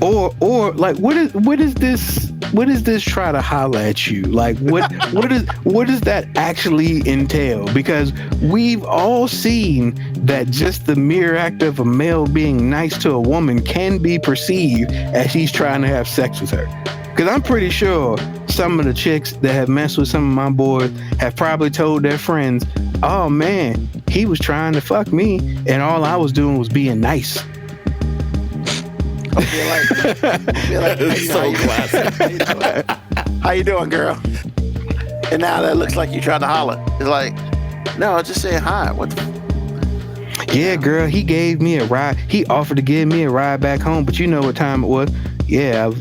[SPEAKER 3] or like, what is this try to holler at you? Like, what does that actually entail? Because we've all seen that just the mere act of a male being nice to a woman can be perceived as he's trying to have sex with her. Because I'm pretty sure some of the chicks that have messed with some of my boys have probably told their friends, oh man, he was trying to fuck me and all I was doing was being nice.
[SPEAKER 4] I feel like,
[SPEAKER 5] It's so classic.
[SPEAKER 4] How you doing, girl? And now that looks like you trying to holler. It's like, no, just saying hi. What the
[SPEAKER 3] Yeah, girl, he gave me a ride. He offered to give me a ride back home, but you know what time it was. Yeah,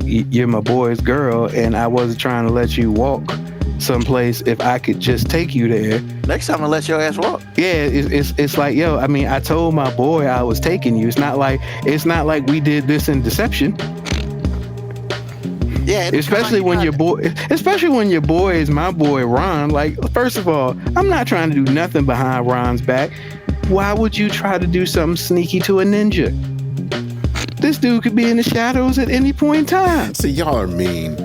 [SPEAKER 3] you're my boy's girl, and I wasn't trying to let you walk someplace if I could just take you there.
[SPEAKER 4] next time I'll let your ass walk.
[SPEAKER 3] Yeah, it's like, yo, I mean, I told my boy I was taking you. It's not like we did this in deception.
[SPEAKER 4] Yeah,
[SPEAKER 3] Especially when your boy is my boy Ron. Like, first of all, I'm not trying to do nothing behind Ron's back. Why would you try to do something sneaky to a ninja? This dude could be in the shadows at any point in time.
[SPEAKER 5] See, y'all are mean.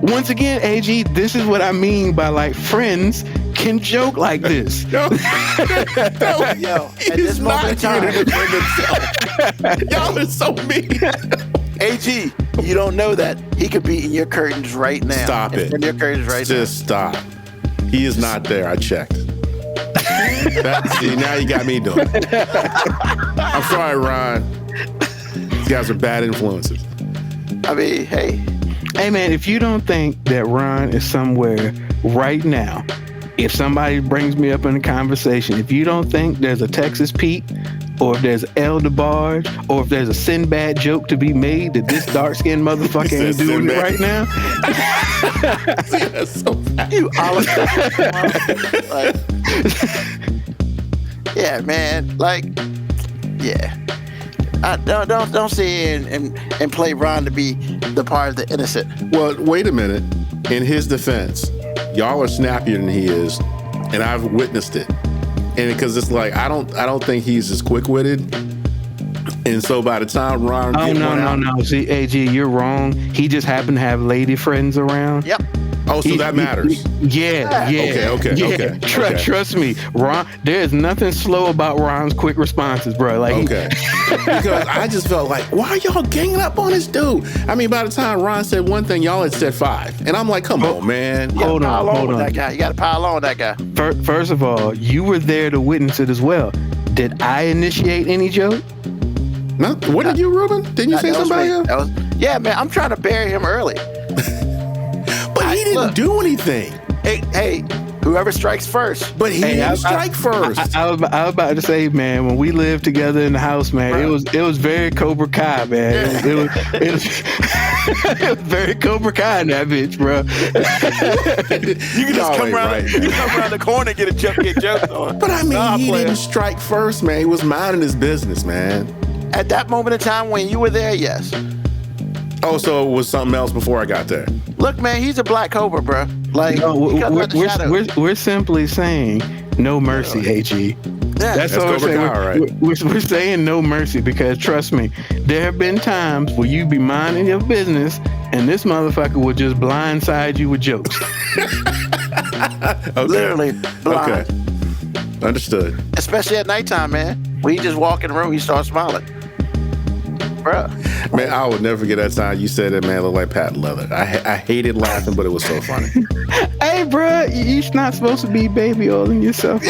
[SPEAKER 3] Once again, AG, this is what I mean by like friends can joke like this.
[SPEAKER 5] Yo,
[SPEAKER 4] Yo, at this
[SPEAKER 5] he's
[SPEAKER 4] moment
[SPEAKER 5] not
[SPEAKER 4] in time,
[SPEAKER 5] trying to defend himself. Y'all are so mean.
[SPEAKER 4] AG, you don't know that he could be in your curtains right now.
[SPEAKER 5] Stop it.
[SPEAKER 4] In your curtains right
[SPEAKER 5] Just stop. He is not there. I checked. See, now you got me doing it. I'm sorry, Ron. These guys are bad influences.
[SPEAKER 4] now. I mean, hey,
[SPEAKER 3] Hey man, if you don't think that Ron is somewhere right now, if somebody brings me up in a conversation, if you don't think there's a Texas Pete, or if there's El DeBarge, or if there's a Sinbad joke to be made that this dark-skinned motherfucker ain't
[SPEAKER 5] said
[SPEAKER 3] doing it
[SPEAKER 5] Sinbad.
[SPEAKER 3] right now,
[SPEAKER 5] That's so bad.
[SPEAKER 4] you Oliver. Like, yeah, man. Like, yeah. Don't sit here and play Ron to be the part of the innocent.
[SPEAKER 5] Well, wait a minute. In his defense, y'all are snappier than he is, and I've witnessed it. And because it's like I don't think he's as quick-witted. And so by the time Ron
[SPEAKER 3] oh
[SPEAKER 5] gets one out,
[SPEAKER 3] no. See, AG, you're wrong. He just happened to have lady friends around.
[SPEAKER 4] Yep.
[SPEAKER 5] oh, so that matters.
[SPEAKER 3] Yeah.
[SPEAKER 5] Okay.
[SPEAKER 3] Trust me, Ron. There's nothing slow about Ron's quick responses, bro. Like,
[SPEAKER 5] Okay. Because I just felt like, why are y'all ganging up on this dude? I mean, by the time Ron said one thing, y'all had said 5. And I'm like, come on, man.
[SPEAKER 4] You gotta pile
[SPEAKER 3] hold
[SPEAKER 4] with
[SPEAKER 3] on.
[SPEAKER 4] that guy. You got to pile on with that guy.
[SPEAKER 3] First of all, you were there to witness it as well. Did I initiate any joke?
[SPEAKER 5] No, what did you, Ruben? Didn't you say
[SPEAKER 4] That was
[SPEAKER 5] something
[SPEAKER 4] me.
[SPEAKER 5] about him?
[SPEAKER 4] Yeah, man. I'm trying to bury him early.
[SPEAKER 5] But he didn't
[SPEAKER 4] look.
[SPEAKER 5] do anything.
[SPEAKER 4] Hey, whoever strikes first.
[SPEAKER 5] But he didn't strike first.
[SPEAKER 3] I was about to say, man, when we lived together in the house, man, it was very Cobra Kai, man. It was it was very Cobra Kai in that bitch, bro.
[SPEAKER 4] You can just come around.
[SPEAKER 5] right,
[SPEAKER 4] You can come around the corner and get jokes on.
[SPEAKER 5] But I mean,
[SPEAKER 4] Nah,
[SPEAKER 5] he
[SPEAKER 4] player.
[SPEAKER 5] didn't strike first, man. He was minding his business, man.
[SPEAKER 4] At that moment in time when you were there, yes.
[SPEAKER 5] Oh, so it was something else before I got there.
[SPEAKER 4] Look, man, he's a black cobra, bro. Like,
[SPEAKER 3] No,
[SPEAKER 4] he comes out the shadows.
[SPEAKER 3] we're simply saying no mercy, AG.
[SPEAKER 4] Yeah.
[SPEAKER 3] That's all we're
[SPEAKER 5] Cobra
[SPEAKER 3] saying.
[SPEAKER 5] Kai, right?
[SPEAKER 3] We're saying no mercy because trust me, there have been times where you be minding your business and this motherfucker will just blindside you with jokes.
[SPEAKER 5] Okay.
[SPEAKER 4] Literally blind.
[SPEAKER 5] Okay. Understood.
[SPEAKER 4] Especially at nighttime, man. When he just walk in the room, he starts smiling. bro.
[SPEAKER 5] Man, I would never forget that time you said that man looked like patent leather. I hated laughing, but it was so funny.
[SPEAKER 3] Hey, bro, you're not supposed to be baby oiling yourself.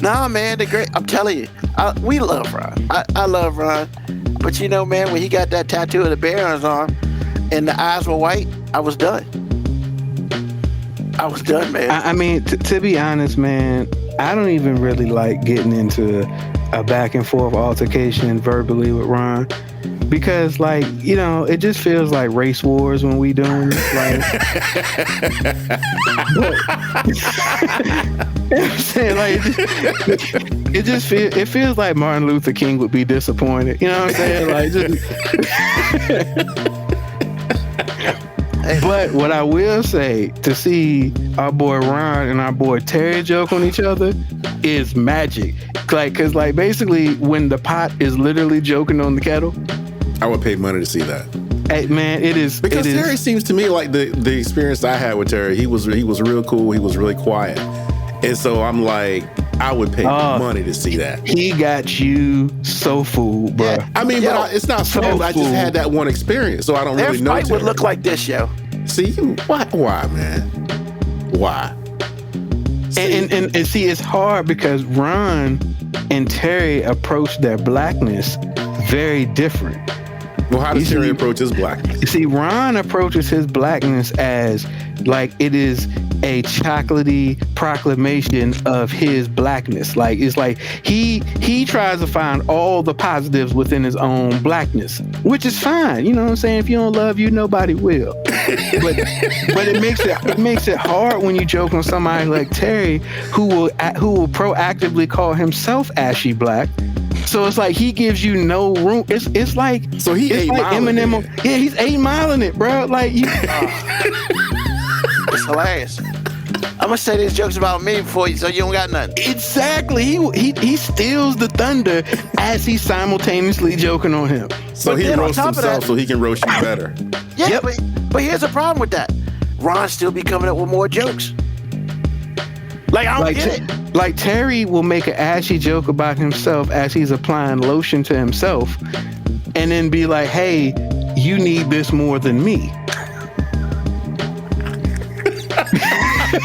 [SPEAKER 4] Nah, man, the great. I'm telling you, we love Ron. I love Ron, but you know, man, when he got that tattoo of the bear on his arm, and the eyes were white, I was done. I was done, man.
[SPEAKER 3] I mean, to be honest, man, I don't even really like getting into a back and forth altercation verbally with Ron. Because, like, you know, it just feels like race wars when we doing it. Like, you know what I'm saying? Like, it feels like Martin Luther King would be disappointed. You know what I'm saying? Like, but what I will say, to see our boy Ron and our boy Terry joke on each other is magic. Like, cause like basically when the pot is literally joking on the kettle,
[SPEAKER 5] I would pay money to see that.
[SPEAKER 3] Hey, man, it is
[SPEAKER 5] Because
[SPEAKER 3] it is,
[SPEAKER 5] Terry seems to me like the experience I had with Terry. He was real cool. He was really quiet, and so I'm like, I would pay money to see that.
[SPEAKER 3] He got you so fooled, bro.
[SPEAKER 4] Yeah.
[SPEAKER 5] I mean, but it's not
[SPEAKER 3] So
[SPEAKER 5] fooled. I just
[SPEAKER 3] fooled.
[SPEAKER 5] had that one experience, so I don't
[SPEAKER 4] Their
[SPEAKER 5] really know.
[SPEAKER 4] fight would
[SPEAKER 5] Terry.
[SPEAKER 4] look like this, yo.
[SPEAKER 5] See, why, man? Why?
[SPEAKER 3] And see, it's hard because Ron and Terry approach their blackness very different.
[SPEAKER 5] Well, how does
[SPEAKER 3] You
[SPEAKER 5] Terry
[SPEAKER 3] see-
[SPEAKER 5] approach his blackness?
[SPEAKER 3] You see, Ron approaches his blackness as like it is a chocolatey proclamation of his blackness. Like it's like he tries to find all the positives within his own blackness, which is fine. You know what I'm saying? If you don't love you, nobody will. But it makes it hard when you joke on somebody like Terry, who will proactively call himself ashy black. So it's like he gives you no room. It's like
[SPEAKER 5] So he
[SPEAKER 3] it's
[SPEAKER 5] 8
[SPEAKER 3] like
[SPEAKER 5] miling
[SPEAKER 3] Eminem.
[SPEAKER 5] it.
[SPEAKER 3] Yeah, he's 8 miling it, bro. Like you,
[SPEAKER 4] It's hilarious. I'm gonna say these jokes about me before you, so you don't got nothing.
[SPEAKER 3] exactly. He steals the thunder as he's simultaneously joking on him.
[SPEAKER 5] So
[SPEAKER 4] But
[SPEAKER 5] he
[SPEAKER 4] then on
[SPEAKER 5] roasts
[SPEAKER 4] top of
[SPEAKER 5] himself
[SPEAKER 4] that-
[SPEAKER 5] so he can roast you better.
[SPEAKER 4] Yeah,
[SPEAKER 3] Yep.
[SPEAKER 4] but here's the problem with that. Ron still be coming up with more jokes. Like I don't
[SPEAKER 3] Like,
[SPEAKER 4] get it.
[SPEAKER 3] like Terry will make an ashy joke about himself as he's applying lotion to himself, and then be like, "Hey, you need this more than me."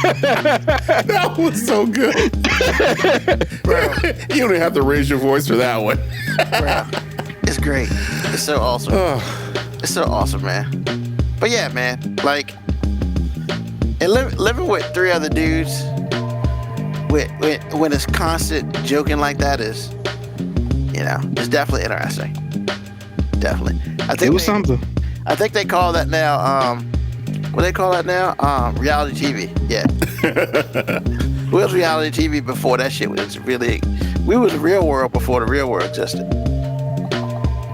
[SPEAKER 5] That was so good. You don't even have to raise your voice for that one.
[SPEAKER 4] It's great. It's so awesome. It's so awesome, man. But yeah, man, like, and living with 3 other dudes, when it's constant joking like that is, you know, it's definitely interesting. Definitely. I think
[SPEAKER 3] It was something.
[SPEAKER 4] I think they call that now. What do they call that now? Reality TV. Yeah. We was reality TV before that shit was really. We was real world before the real world existed.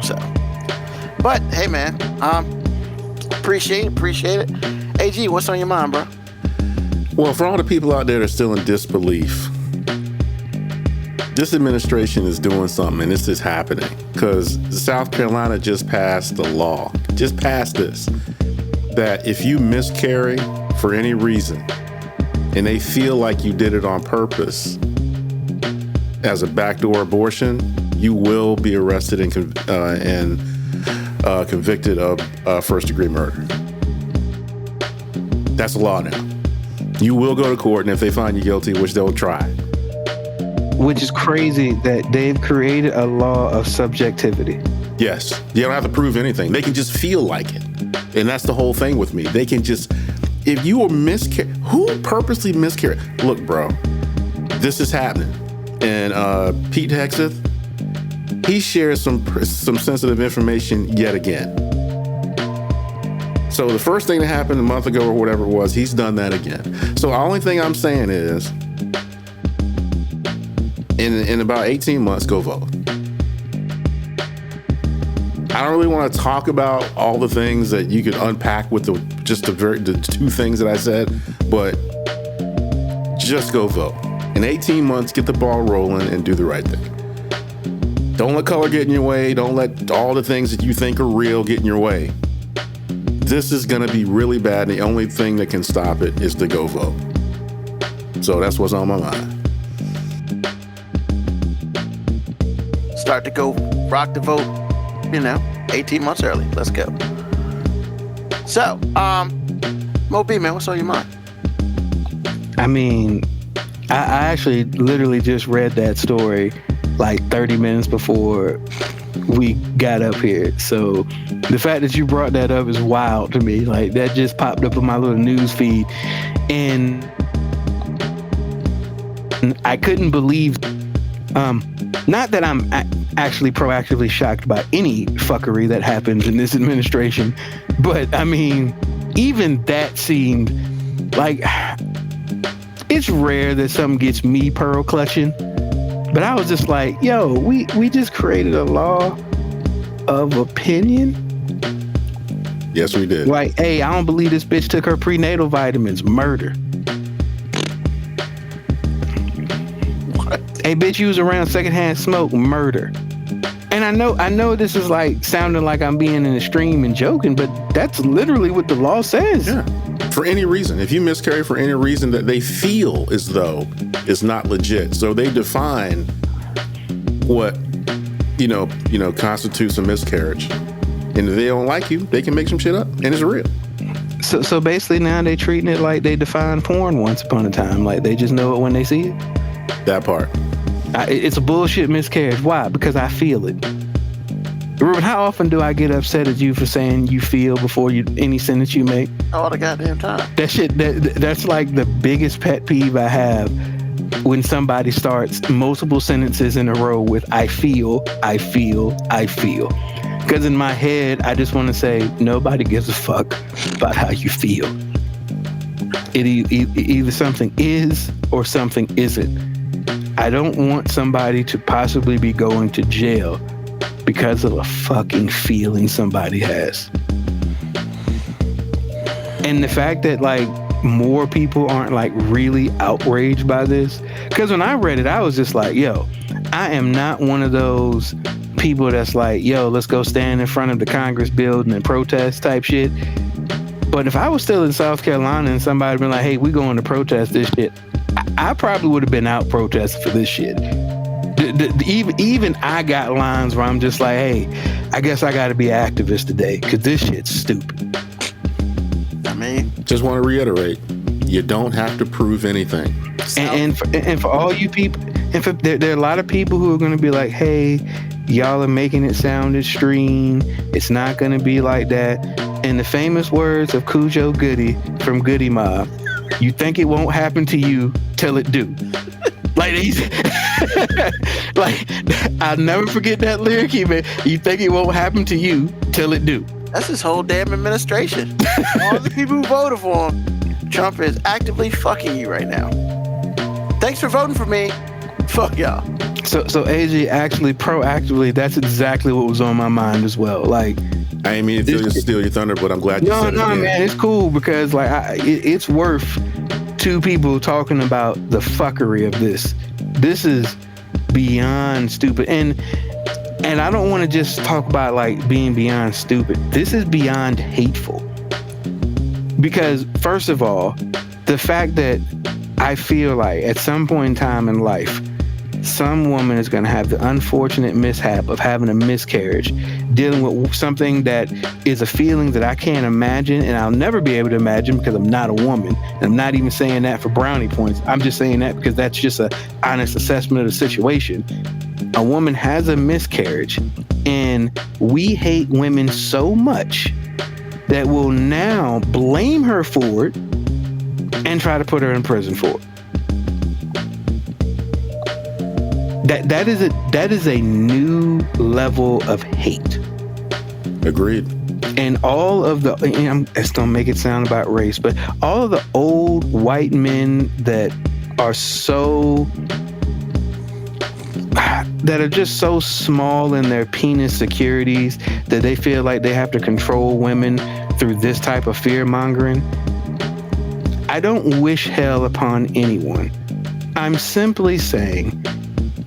[SPEAKER 4] So, but hey, man, appreciate it. AG, what's on your mind, bro?
[SPEAKER 5] Well, for all the people out there that are still in disbelief, this administration is doing something, and this is happening because South Carolina just passed the law, just passed this, that if you miscarry for any reason and they feel like you did it on purpose as a backdoor abortion, you will be arrested and convicted of first-degree murder. That's the law now. You will go to court, and if they find you guilty, which they'll try.
[SPEAKER 3] Which is crazy that they've created a law of subjectivity.
[SPEAKER 5] Yes. You don't have to prove anything. They can just feel like it. And that's the whole thing with me. They can just, if you were who purposely miscarried? Look, bro, this is happening. And Pete Hegseth, he shares some sensitive information yet again. So the first thing that happened a month ago or whatever it was, he's done that again. So the only thing I'm saying is, in about 18 months, go vote. I don't really want to talk about all the things that you could unpack with the 2 things that I said, but just go vote. In 18 months, get the ball rolling and do the right thing. Don't let color get in your way. Don't let all the things that you think are real get in your way. This is going to be really bad, and the only thing that can stop it is to go vote. So that's what's on my mind.
[SPEAKER 4] start to go rock the vote, 18 months early. Let's go. So, Mo B, man, what's on your mind?
[SPEAKER 3] I mean, I actually literally just read that story like 30 minutes before we got up here. So the fact that you brought that up is wild to me. Like, that just popped up in my little news feed. And I couldn't believe, not that I'm actually proactively shocked by any fuckery that happens in this administration, but I mean, even that seemed like, it's rare that something gets me pearl clutching, but I was just like, yo, we just created a law of opinion.
[SPEAKER 5] Yes, we did.
[SPEAKER 3] Like, hey, I don't believe this bitch took her prenatal vitamins. Murder.
[SPEAKER 4] What?
[SPEAKER 3] Hey, bitch, you was around secondhand smoke. Murder. And I know this is like sounding like I'm being an extreme and joking, but that's literally what the law says.
[SPEAKER 5] Yeah. For any reason, if you miscarry for any reason that they feel as though is not legit, so they define what constitutes a miscarriage, and if they don't like you, they can make some shit up, and it's real.
[SPEAKER 3] So basically now they treating it like they defined porn once upon a time, like they just know it when they see it.
[SPEAKER 5] That part.
[SPEAKER 3] It's a bullshit miscarriage. Why? Because I feel it. Ruben, how often do I get upset at you for saying you feel before any sentence you make?
[SPEAKER 4] All the goddamn time.
[SPEAKER 3] That shit, that's like the biggest pet peeve I have, when somebody starts multiple sentences in a row with I feel. Because in my head, I just want to say, nobody gives a fuck about how you feel. It either something is or something isn't. I don't want somebody to possibly be going to jail because of a fucking feeling somebody has. And the fact that like more people aren't like really outraged by this, because when I read it, I was just like, yo, I am not one of those people that's like, yo, let's go stand in front of the Congress building and protest type shit. But if I was still in South Carolina and somebody been like, hey, we going to protest this shit, I probably would have been out protesting for this shit. Even I got lines where I'm just like, hey, I guess I got to be an activist today because this shit's stupid.
[SPEAKER 4] I mean,
[SPEAKER 5] just want to reiterate, you don't have to prove anything.
[SPEAKER 3] And for all you people, and for, there are a lot of people who are going to be like, hey, y'all are making it sound extreme. It's not going to be like that. In the famous words of Cujo Goody from Goody Mob, you think it won't happen to you till it do. Like, like, I'll never forget that lyric, man. You think it won't happen to you till it do.
[SPEAKER 4] that's his whole damn administration. All the people who voted for him, Trump is actively fucking you right now. Thanks for voting for me. Fuck y'all.
[SPEAKER 3] So AJ, actually, proactively, that's exactly what was on my mind as well. Like,
[SPEAKER 5] I ain't mean to steal your thunder, but I'm glad you said it.
[SPEAKER 3] No, man, it's cool because like it's worth two people talking about the fuckery of this. This is beyond stupid, and I don't want to just talk about like being beyond stupid. This is beyond hateful. Because first of all, the fact that I feel like at some point in time in life, some woman is going to have the unfortunate mishap of having a miscarriage, dealing with something that is a feeling that I can't imagine, and I'll never be able to imagine because I'm not a woman. And I'm not even saying that for brownie points. I'm just saying that because that's just an honest assessment of the situation. A woman has a miscarriage, and we hate women so much that we'll now blame her for it and try to put her in prison for it. That is a new level of hate.
[SPEAKER 5] Agreed.
[SPEAKER 3] And all of the, it's gonna make it sound about race, but all of the old white men that are just so small in their penis securities that they feel like they have to control women through this type of fear mongering. I don't wish hell upon anyone. I'm simply saying,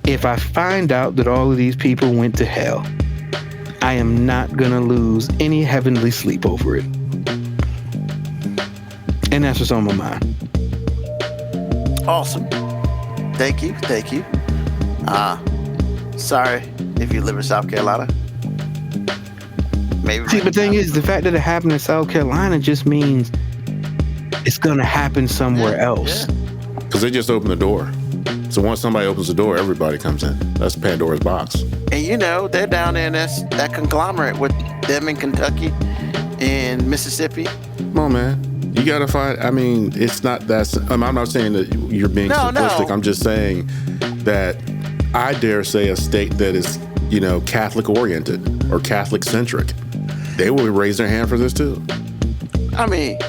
[SPEAKER 3] if I find out that all of these people went to hell, I am not gonna lose any heavenly sleep over it. And that's what's on my mind.
[SPEAKER 4] Awesome. Thank you. Sorry if you live in South Carolina. Maybe.
[SPEAKER 3] See, the thing is, the fact that it happened in South Carolina just means it's gonna happen somewhere else.
[SPEAKER 5] Because they just opened the door. So once somebody opens the door, everybody comes in. That's Pandora's box.
[SPEAKER 4] And you know, they're down there in that conglomerate with them in Kentucky and Mississippi.
[SPEAKER 5] Come on, man. You gotta find. I mean, it's not that. I'm not saying that you're being simplistic. I'm just saying that I dare say a state that is, you know, Catholic oriented or Catholic centric, they will raise their hand for this too.
[SPEAKER 4] I mean,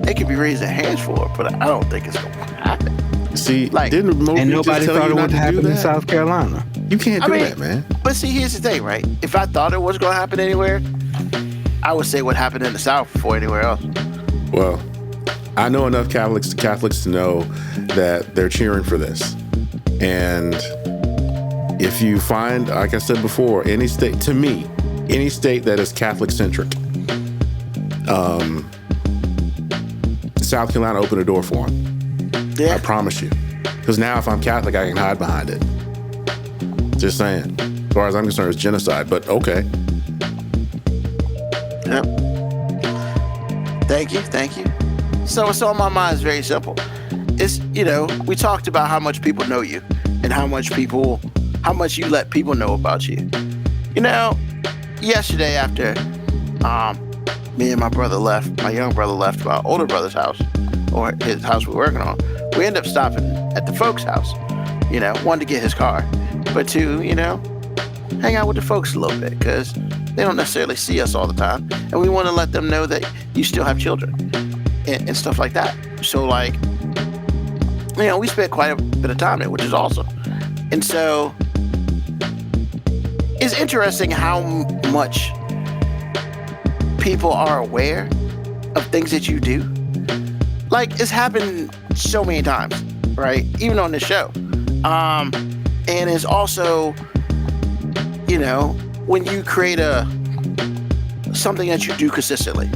[SPEAKER 4] they could be raising their hands for it, but I don't think it's gonna happen.
[SPEAKER 5] See,
[SPEAKER 4] Like,
[SPEAKER 5] didn't Moby
[SPEAKER 3] And
[SPEAKER 5] just
[SPEAKER 3] nobody
[SPEAKER 5] tell
[SPEAKER 3] thought
[SPEAKER 5] you
[SPEAKER 3] it
[SPEAKER 5] not
[SPEAKER 3] would
[SPEAKER 5] to do
[SPEAKER 3] happen in
[SPEAKER 5] that?
[SPEAKER 3] South Carolina.
[SPEAKER 5] You can't do
[SPEAKER 4] I mean,
[SPEAKER 5] that, man.
[SPEAKER 4] But see, here's the thing, right? If I thought it was gonna happen anywhere, I would say what happened in the South before anywhere else.
[SPEAKER 5] Well, I know enough Catholics to know that they're cheering for this. And if you find, like I said before, any state, to me, any state that is Catholic centric, South Carolina opened a door for them.
[SPEAKER 4] Yeah.
[SPEAKER 5] I promise you. Because now if I'm Catholic, I can hide behind it. Just saying. As far as I'm concerned, it's genocide, but okay.
[SPEAKER 4] Yep. Thank you. So what's on my mind is very simple. It's, you know, we talked about how much people know you and how much you let people know about you. You know, yesterday after me and my young brother left my older brother's house, or his house we were working on, we ended up stopping at the folks' house. You know, one, to get his car, but two, you know, hang out with the folks a little bit, because they don't necessarily see us all the time, and we want to let them know that you still have children and stuff like that. So, like, you know, we spent quite a bit of time there, which is awesome. And so it's interesting how much people are aware of things that you do. Like, it's happened so many times, right? Even on this show. And it's also, you know, when you create something that you do consistently.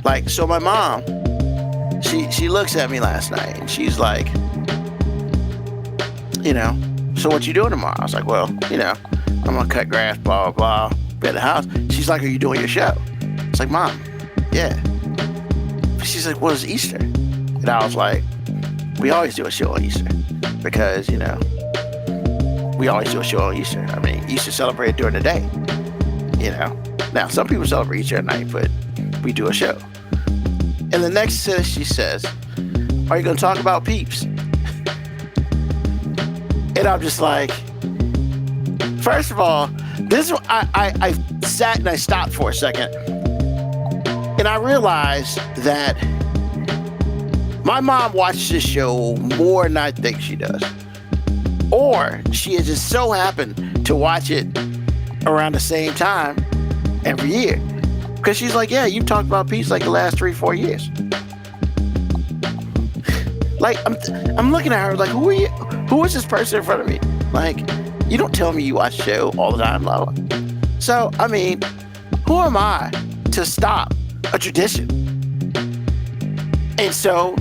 [SPEAKER 4] Like, so my mom, she looks at me last night and she's like, you know, so what you doing tomorrow? I was like, well, you know, I'm gonna cut grass, blah, blah, blah, be at the house. She's like, are you doing your show? It's like, Mom, yeah. She's like, what is Easter? And I was like, we always do a show on Easter because, you know, we always do a show on Easter. I mean, Easter celebrated during the day, you know. Now, some people celebrate Easter at night, but we do a show. And the next sentence she says, are you going to talk about Peeps? And I'm just like, first of all, I sat and I stopped for a second. And I realized that my mom watches this show more than I think she does. Or she has just so happened to watch it around the same time every year. Because she's like, yeah, you've talked about Peeps like the last 3-4 years. Like, I'm looking at her like, who are you? Who is this person in front of me? Like, you don't tell me you watch the show all the time, blah, blah. So, I mean, who am I to stop a tradition? And so,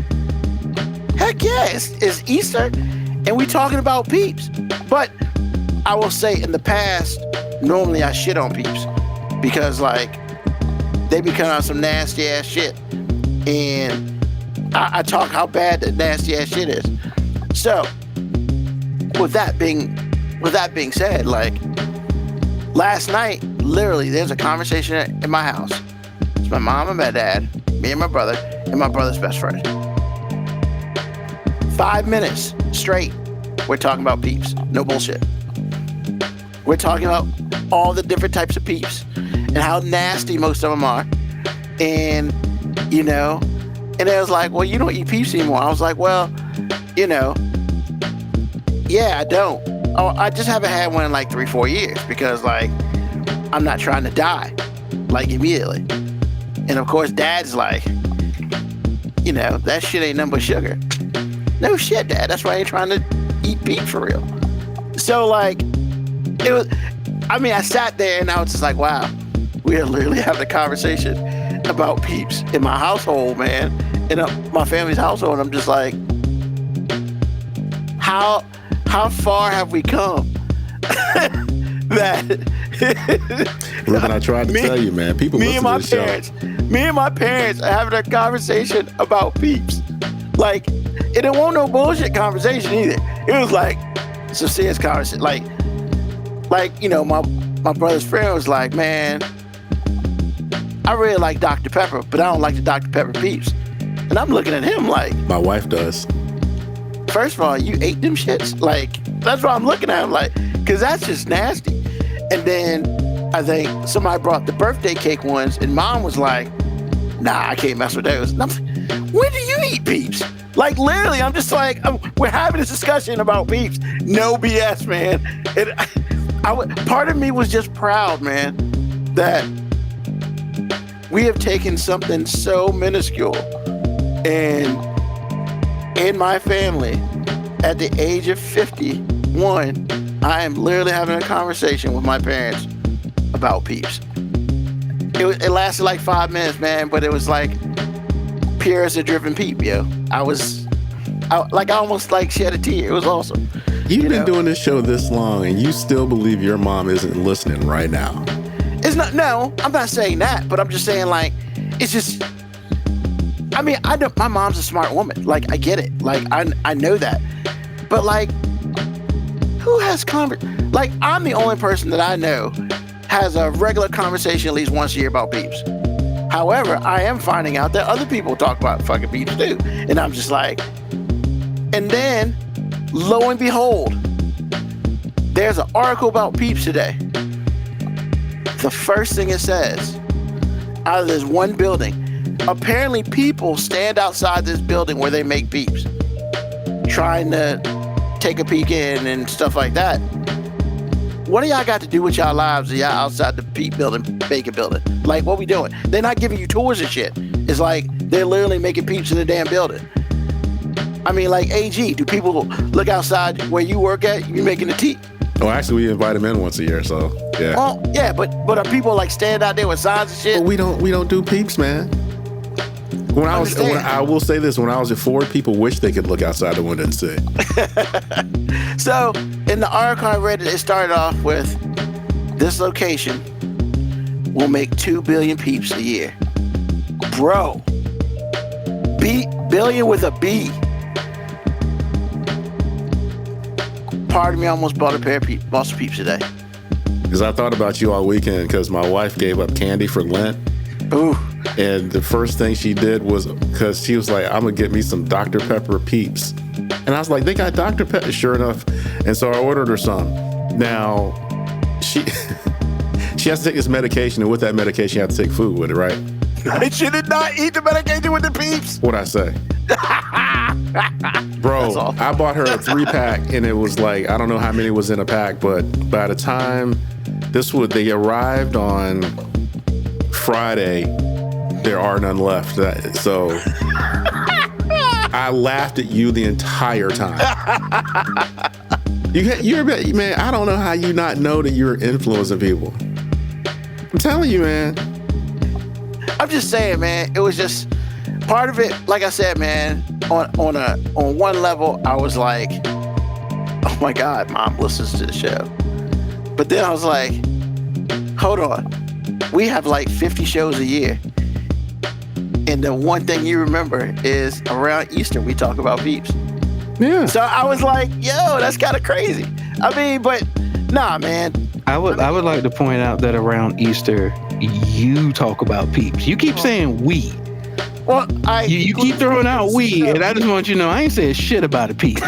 [SPEAKER 4] heck yeah, it's Easter, and we talking about Peeps. But I will say, in the past, normally I shit on Peeps because, like, they be coming out some nasty ass shit, and I talk how bad the nasty ass shit is. So, with that being said, like, last night, literally, there's a conversation in my house. It's my mom and my dad, me and my brother, and my brother's best friend. 5 minutes straight, we're talking about Peeps. No bullshit. We're talking about all the different types of Peeps and how nasty most of them are. And, you know, and it was like, well, you don't eat Peeps anymore. I was like, well, you know, yeah, I don't. Oh, I just haven't had one in like 3-4 years because, like, I'm not trying to die, like, immediately. And of course, Dad's like, you know, that shit ain't nothing but sugar. No shit, Dad. That's why I ain't trying to eat beef for real. So, like, it was, I mean, I sat there and I was just like, wow, we are literally having a conversation about Peeps in my household, man, in my family's household. And I'm just like, how far have we come? that
[SPEAKER 5] Ruben, I tried to
[SPEAKER 4] Me-
[SPEAKER 5] tell you, man. People
[SPEAKER 4] me and
[SPEAKER 5] listen
[SPEAKER 4] my
[SPEAKER 5] to this show.
[SPEAKER 4] parents, me and my parents are having a conversation about Peeps. Like, and it wasn't no bullshit conversation either. It was like some serious conversation. Like you know, my brother's friend was like, man, I really like Dr. Pepper, but I don't like the Dr. Pepper Peeps. And I'm looking at him like,
[SPEAKER 5] My wife does.
[SPEAKER 4] first of all, you ate them shits? Like, that's why I'm looking at him like, because that's just nasty. And then I think somebody brought the birthday cake ones, and mom was like, nah, I can't mess with those. And I'm like, when do you eat Peeps? Like, literally, I'm just like, we're having this discussion about Peeps. No BS, man. And part of me was just proud, man, that we have taken something so minuscule and in my family, at the age of 51, I am literally having a conversation with my parents about Peeps. It lasted like 5 minutes, man, but it was like pure as a driven peep, yo. I almost like shed a tear. It was awesome.
[SPEAKER 5] You've been doing this show this long, and you still believe your mom isn't listening right now.
[SPEAKER 4] It's not, no, I'm not saying that, but I'm just saying, like, it's just, I mean, I know my mom's a smart woman. Like, I get it. Like, I know that. But, like, who has like, I'm the only person that I know has a regular conversation at least once a year about Peeps. However, I am finding out that other people talk about fucking Peeps too. And I'm just like, and then, lo and behold, there's an article about Peeps today. The first thing it says, out of this one building, apparently people stand outside this building where they make Peeps, trying to take a peek in and stuff like that. What do y'all got to do with y'all lives if y'all outside the Peep building, Baker building? Like, what we doing? They're not giving you tours and shit. It's like they're literally making Peeps in the damn building. I mean, like, AG, do people look outside where you work at? You making the tea?
[SPEAKER 5] Oh, actually, we invite them in once a year, so yeah.
[SPEAKER 4] Well, yeah, but are people like stand out there with signs and shit?
[SPEAKER 5] But we don't do Peeps, man. I will say this: when I was at Ford, people wish they could look outside the window and see.
[SPEAKER 4] So, in the article I read, it started off with, this location will make 2 billion Peeps a year. Bro, billion with a B. Part of me almost bought a pair of Peeps, bought some Peeps today.
[SPEAKER 5] Because I thought about you all weekend because my wife gave up candy for Lent.
[SPEAKER 4] Ooh.
[SPEAKER 5] And the first thing she did was, because she was like, I'm going to get me some Dr. Pepper Peeps. And I was like, they got Dr. Pepper, sure enough. And so I ordered her some. Now, she has to take this medication, and with that medication, you have to take food with it, right?
[SPEAKER 4] She did not eat the medication with the Peeps.
[SPEAKER 5] What'd I say? Bro, I bought her a 3-pack, and it was like, I don't know how many was in a pack, but by the time they arrived on Friday, there are none left. So I laughed at you the entire time. You're man, I don't know how you not know that you're influencing people. I'm telling you, man.
[SPEAKER 4] I'm just saying, man, it was just part of it. Like I said, man, on one level, I was like, oh my God, mom listens to the show. But then I was like, hold on. We have like 50 shows a year. And the one thing you remember is around Easter, we talk about Peeps.
[SPEAKER 5] Yeah.
[SPEAKER 4] So I was like, yo, that's kind of crazy. I mean, but nah, man.
[SPEAKER 3] I would like to point out that around Easter, you talk about Peeps. You keep saying we.
[SPEAKER 4] Well,
[SPEAKER 3] you keep throwing out we, and I just want you to know I ain't said shit about a peep.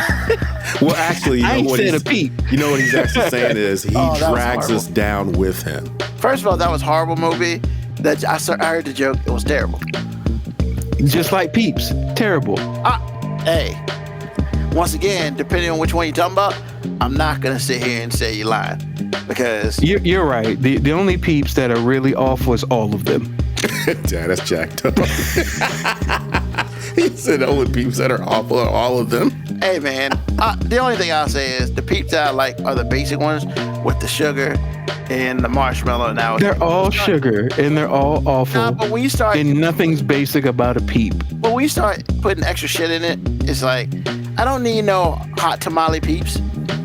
[SPEAKER 5] Well, actually,
[SPEAKER 3] I ain't said a peep.
[SPEAKER 5] You know what he's actually saying is he drags
[SPEAKER 4] horrible.
[SPEAKER 5] us down with him.
[SPEAKER 4] First of all, that was horrible movie. That I heard the joke. It was terrible.
[SPEAKER 3] Just like Peeps, terrible.
[SPEAKER 4] Hey, once again, depending on which one you're talking about, I'm not gonna sit here and say you're lying because
[SPEAKER 3] you're right. The only Peeps that are really awful is all of them.
[SPEAKER 5] Yeah, that's jacked up. He said the only Peeps that are awful are all of them.
[SPEAKER 4] Hey, man, the only thing I'll say is the Peeps that I like are the basic ones with the sugar and the marshmallow. Now
[SPEAKER 3] they're all sugar and they're all awful.
[SPEAKER 4] Nah, but when you start,
[SPEAKER 3] and nothing's basic about a Peep.
[SPEAKER 4] But when you start putting extra shit in it, it's like I don't need no hot tamale Peeps.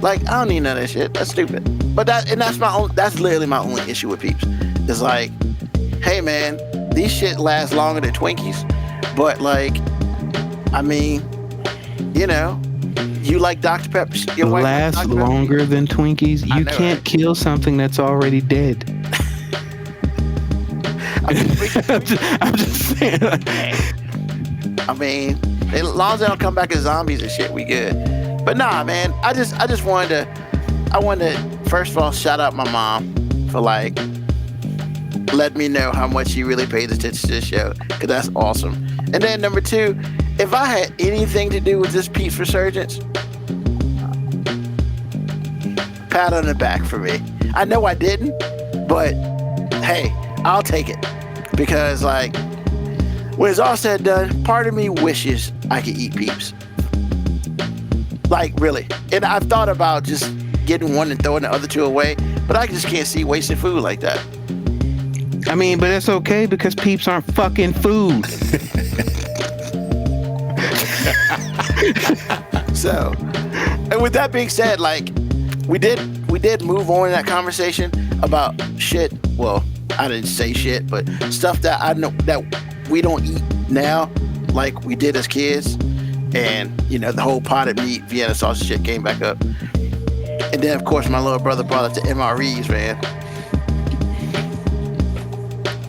[SPEAKER 4] Like, I don't need none of that shit. That's stupid. But that's literally my only issue with Peeps. It's like, hey man, these shit last longer than Twinkies. But like, I mean, you know, you like Dr. Pepper. Your wife likes
[SPEAKER 3] Last
[SPEAKER 4] Dr. Pepper?
[SPEAKER 3] longer than Twinkies.
[SPEAKER 4] I
[SPEAKER 3] You
[SPEAKER 4] know,
[SPEAKER 3] can't
[SPEAKER 4] right?
[SPEAKER 3] kill something that's already dead. I'm just saying.
[SPEAKER 4] I mean, as long as they don't come back as zombies and shit, we good. But nah, man, I wanted to first of all shout out my mom for like letting me know how much she really pays attention to this show, because that's awesome. And then number two, if I had anything to do with this Peeps resurgence, pat on the back for me. I know I didn't, but hey, I'll take it, because like, when it's all said and done, part of me wishes I could eat Peeps. Like, really. And I've thought about just getting one and throwing the other two away, but I just can't see wasting food like that.
[SPEAKER 3] I mean, but it's okay because Peeps aren't fucking food.
[SPEAKER 4] So, and with that being said, like, we did move on in that conversation about shit. Well, I didn't say shit, but stuff that I know that we don't eat now, like we did as kids. And, you know, the whole potted meat, Vienna sausage shit came back up. And then, of course, my little brother brought it to MREs, man.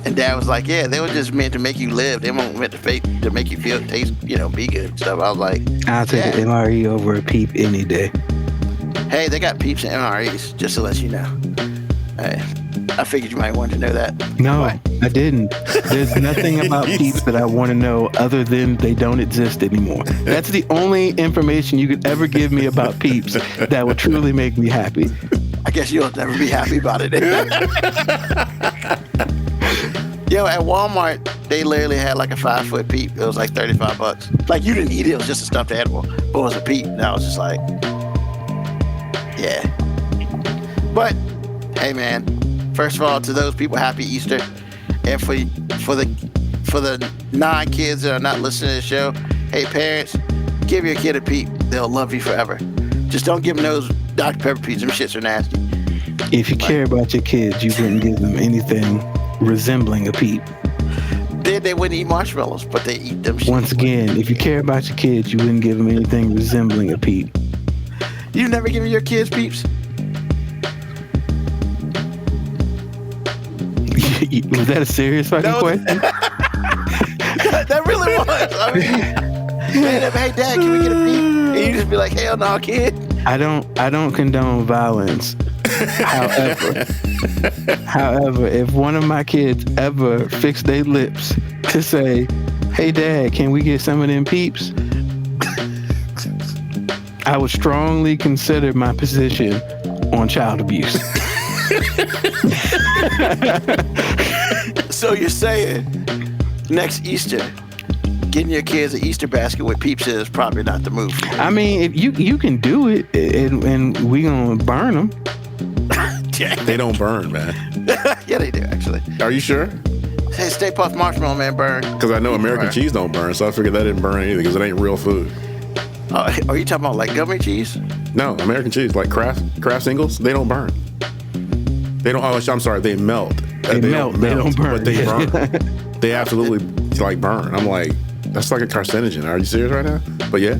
[SPEAKER 4] And Dad was like, yeah, they were just meant to make you live. They weren't meant to make you feel, taste, you know, be good and stuff. I was like,
[SPEAKER 3] I'll take
[SPEAKER 4] yeah.
[SPEAKER 3] an MRE over a Peep any day.
[SPEAKER 4] Hey, they got Peeps and MREs, just to let you know. Hey, I figured you might want to know that.
[SPEAKER 3] No,
[SPEAKER 4] What?
[SPEAKER 3] I didn't. There's nothing about Peeps that I want to know other than they don't exist anymore. That's the only information you could ever give me about Peeps that would truly make me happy.
[SPEAKER 4] I guess you'll never be happy about it. Yo, at Walmart, they literally had like a 5-foot Peep. It was like $35. Like, you didn't eat it. It was just a stuffed animal. But it was a Peep. And I was just like, yeah. But, hey, man. First of all, to those people, happy Easter. And for the 9 kids that are not listening to the show, hey, parents, give your kid a Peep. They'll love you forever. Just don't give them those Dr. Pepper Peeps. Them shits are nasty.
[SPEAKER 3] If you care about your kids, you wouldn't give them anything resembling a Peep.
[SPEAKER 4] Then they wouldn't eat marshmallows, but they eat them shits.
[SPEAKER 3] Once again, if you care about your kids, you wouldn't give them anything resembling a Peep.
[SPEAKER 4] You've never given your kids Peeps?
[SPEAKER 3] Was that a serious fucking
[SPEAKER 4] No.
[SPEAKER 3] question?
[SPEAKER 4] That really was. I mean, man, hey, Dad, can we get a Peep? And you just be like, hell no, kid.
[SPEAKER 3] I don't condone violence. However, if one of my kids ever fixed their lips to say, hey Dad, can we get some of them Peeps? I would strongly consider my position on child abuse.
[SPEAKER 4] So you're saying next Easter, getting your kids an Easter basket with Peeps is probably not the move.
[SPEAKER 3] I mean, if you can do it, and we gonna burn them.
[SPEAKER 5] They don't burn, man.
[SPEAKER 4] Yeah, they do, actually.
[SPEAKER 5] Are you sure?
[SPEAKER 4] Hey, Stay Puft Marshmallow Man burn.
[SPEAKER 5] Because I know American cheese don't burn, so I figured that didn't burn either because it ain't real food.
[SPEAKER 4] Are you talking about like gummy cheese?
[SPEAKER 5] No, American cheese, like Kraft singles, they don't burn. They don't. Oh, I'm sorry, they melt.
[SPEAKER 3] They melt, they don't burn.
[SPEAKER 5] But they burn. They absolutely like burn. I'm like, that's like a carcinogen. Are you serious right now? But yeah.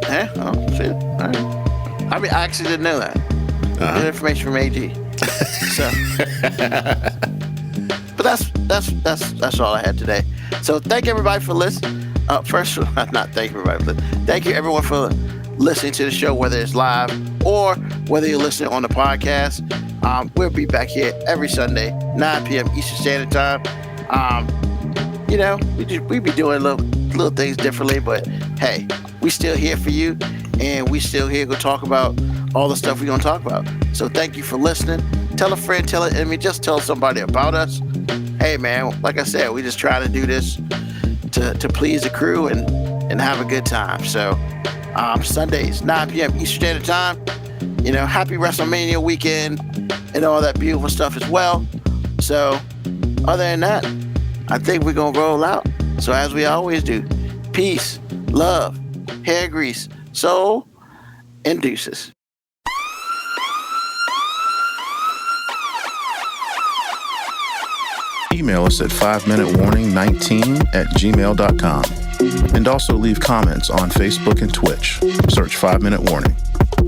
[SPEAKER 4] Yeah. Oh shit. All right. I mean, I actually didn't know that. Good information from AG. So, but that's all I had today. So thank everybody for listening. First, not thank everybody, but thank you everyone for listening to the show, whether it's live or whether you're listening on the podcast. We'll be back here every Sunday, 9 p.m. Eastern Standard Time. You know, we be doing little things differently, but hey, we still here for you, and we still here to talk about all the stuff we're gonna talk about. So thank you for listening. Tell a friend, tell an enemy, just tell somebody about us. Hey man, like I said, we just try to do this to please the crew and have a good time. So Sundays, 9 p.m. Eastern Standard Time. You know, happy WrestleMania weekend and all that beautiful stuff as well. So other than that, I think we're gonna roll out. So as we always do, peace, love, hair grease, soul, and deuces.
[SPEAKER 2] email us at 5minutewarning19@gmail.com. And also leave comments on Facebook and Twitch. Search 5 Minute Warning.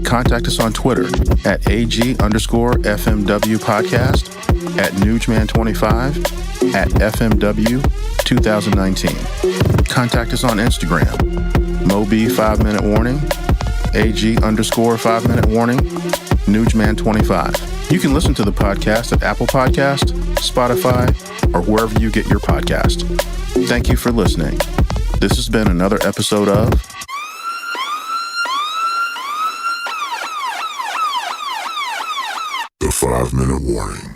[SPEAKER 2] Contact us on Twitter at AG_FMW podcast, at Nugman25, at FMW 2019. Contact us on Instagram, Moby 5 Minute Warning, AG_5 Minute Warning, Nugman25. You can listen to the podcast at Apple Podcast, Spotify, or wherever you get your podcast. Thank you for listening. This has been another episode of
[SPEAKER 1] The 5 Minute Warning.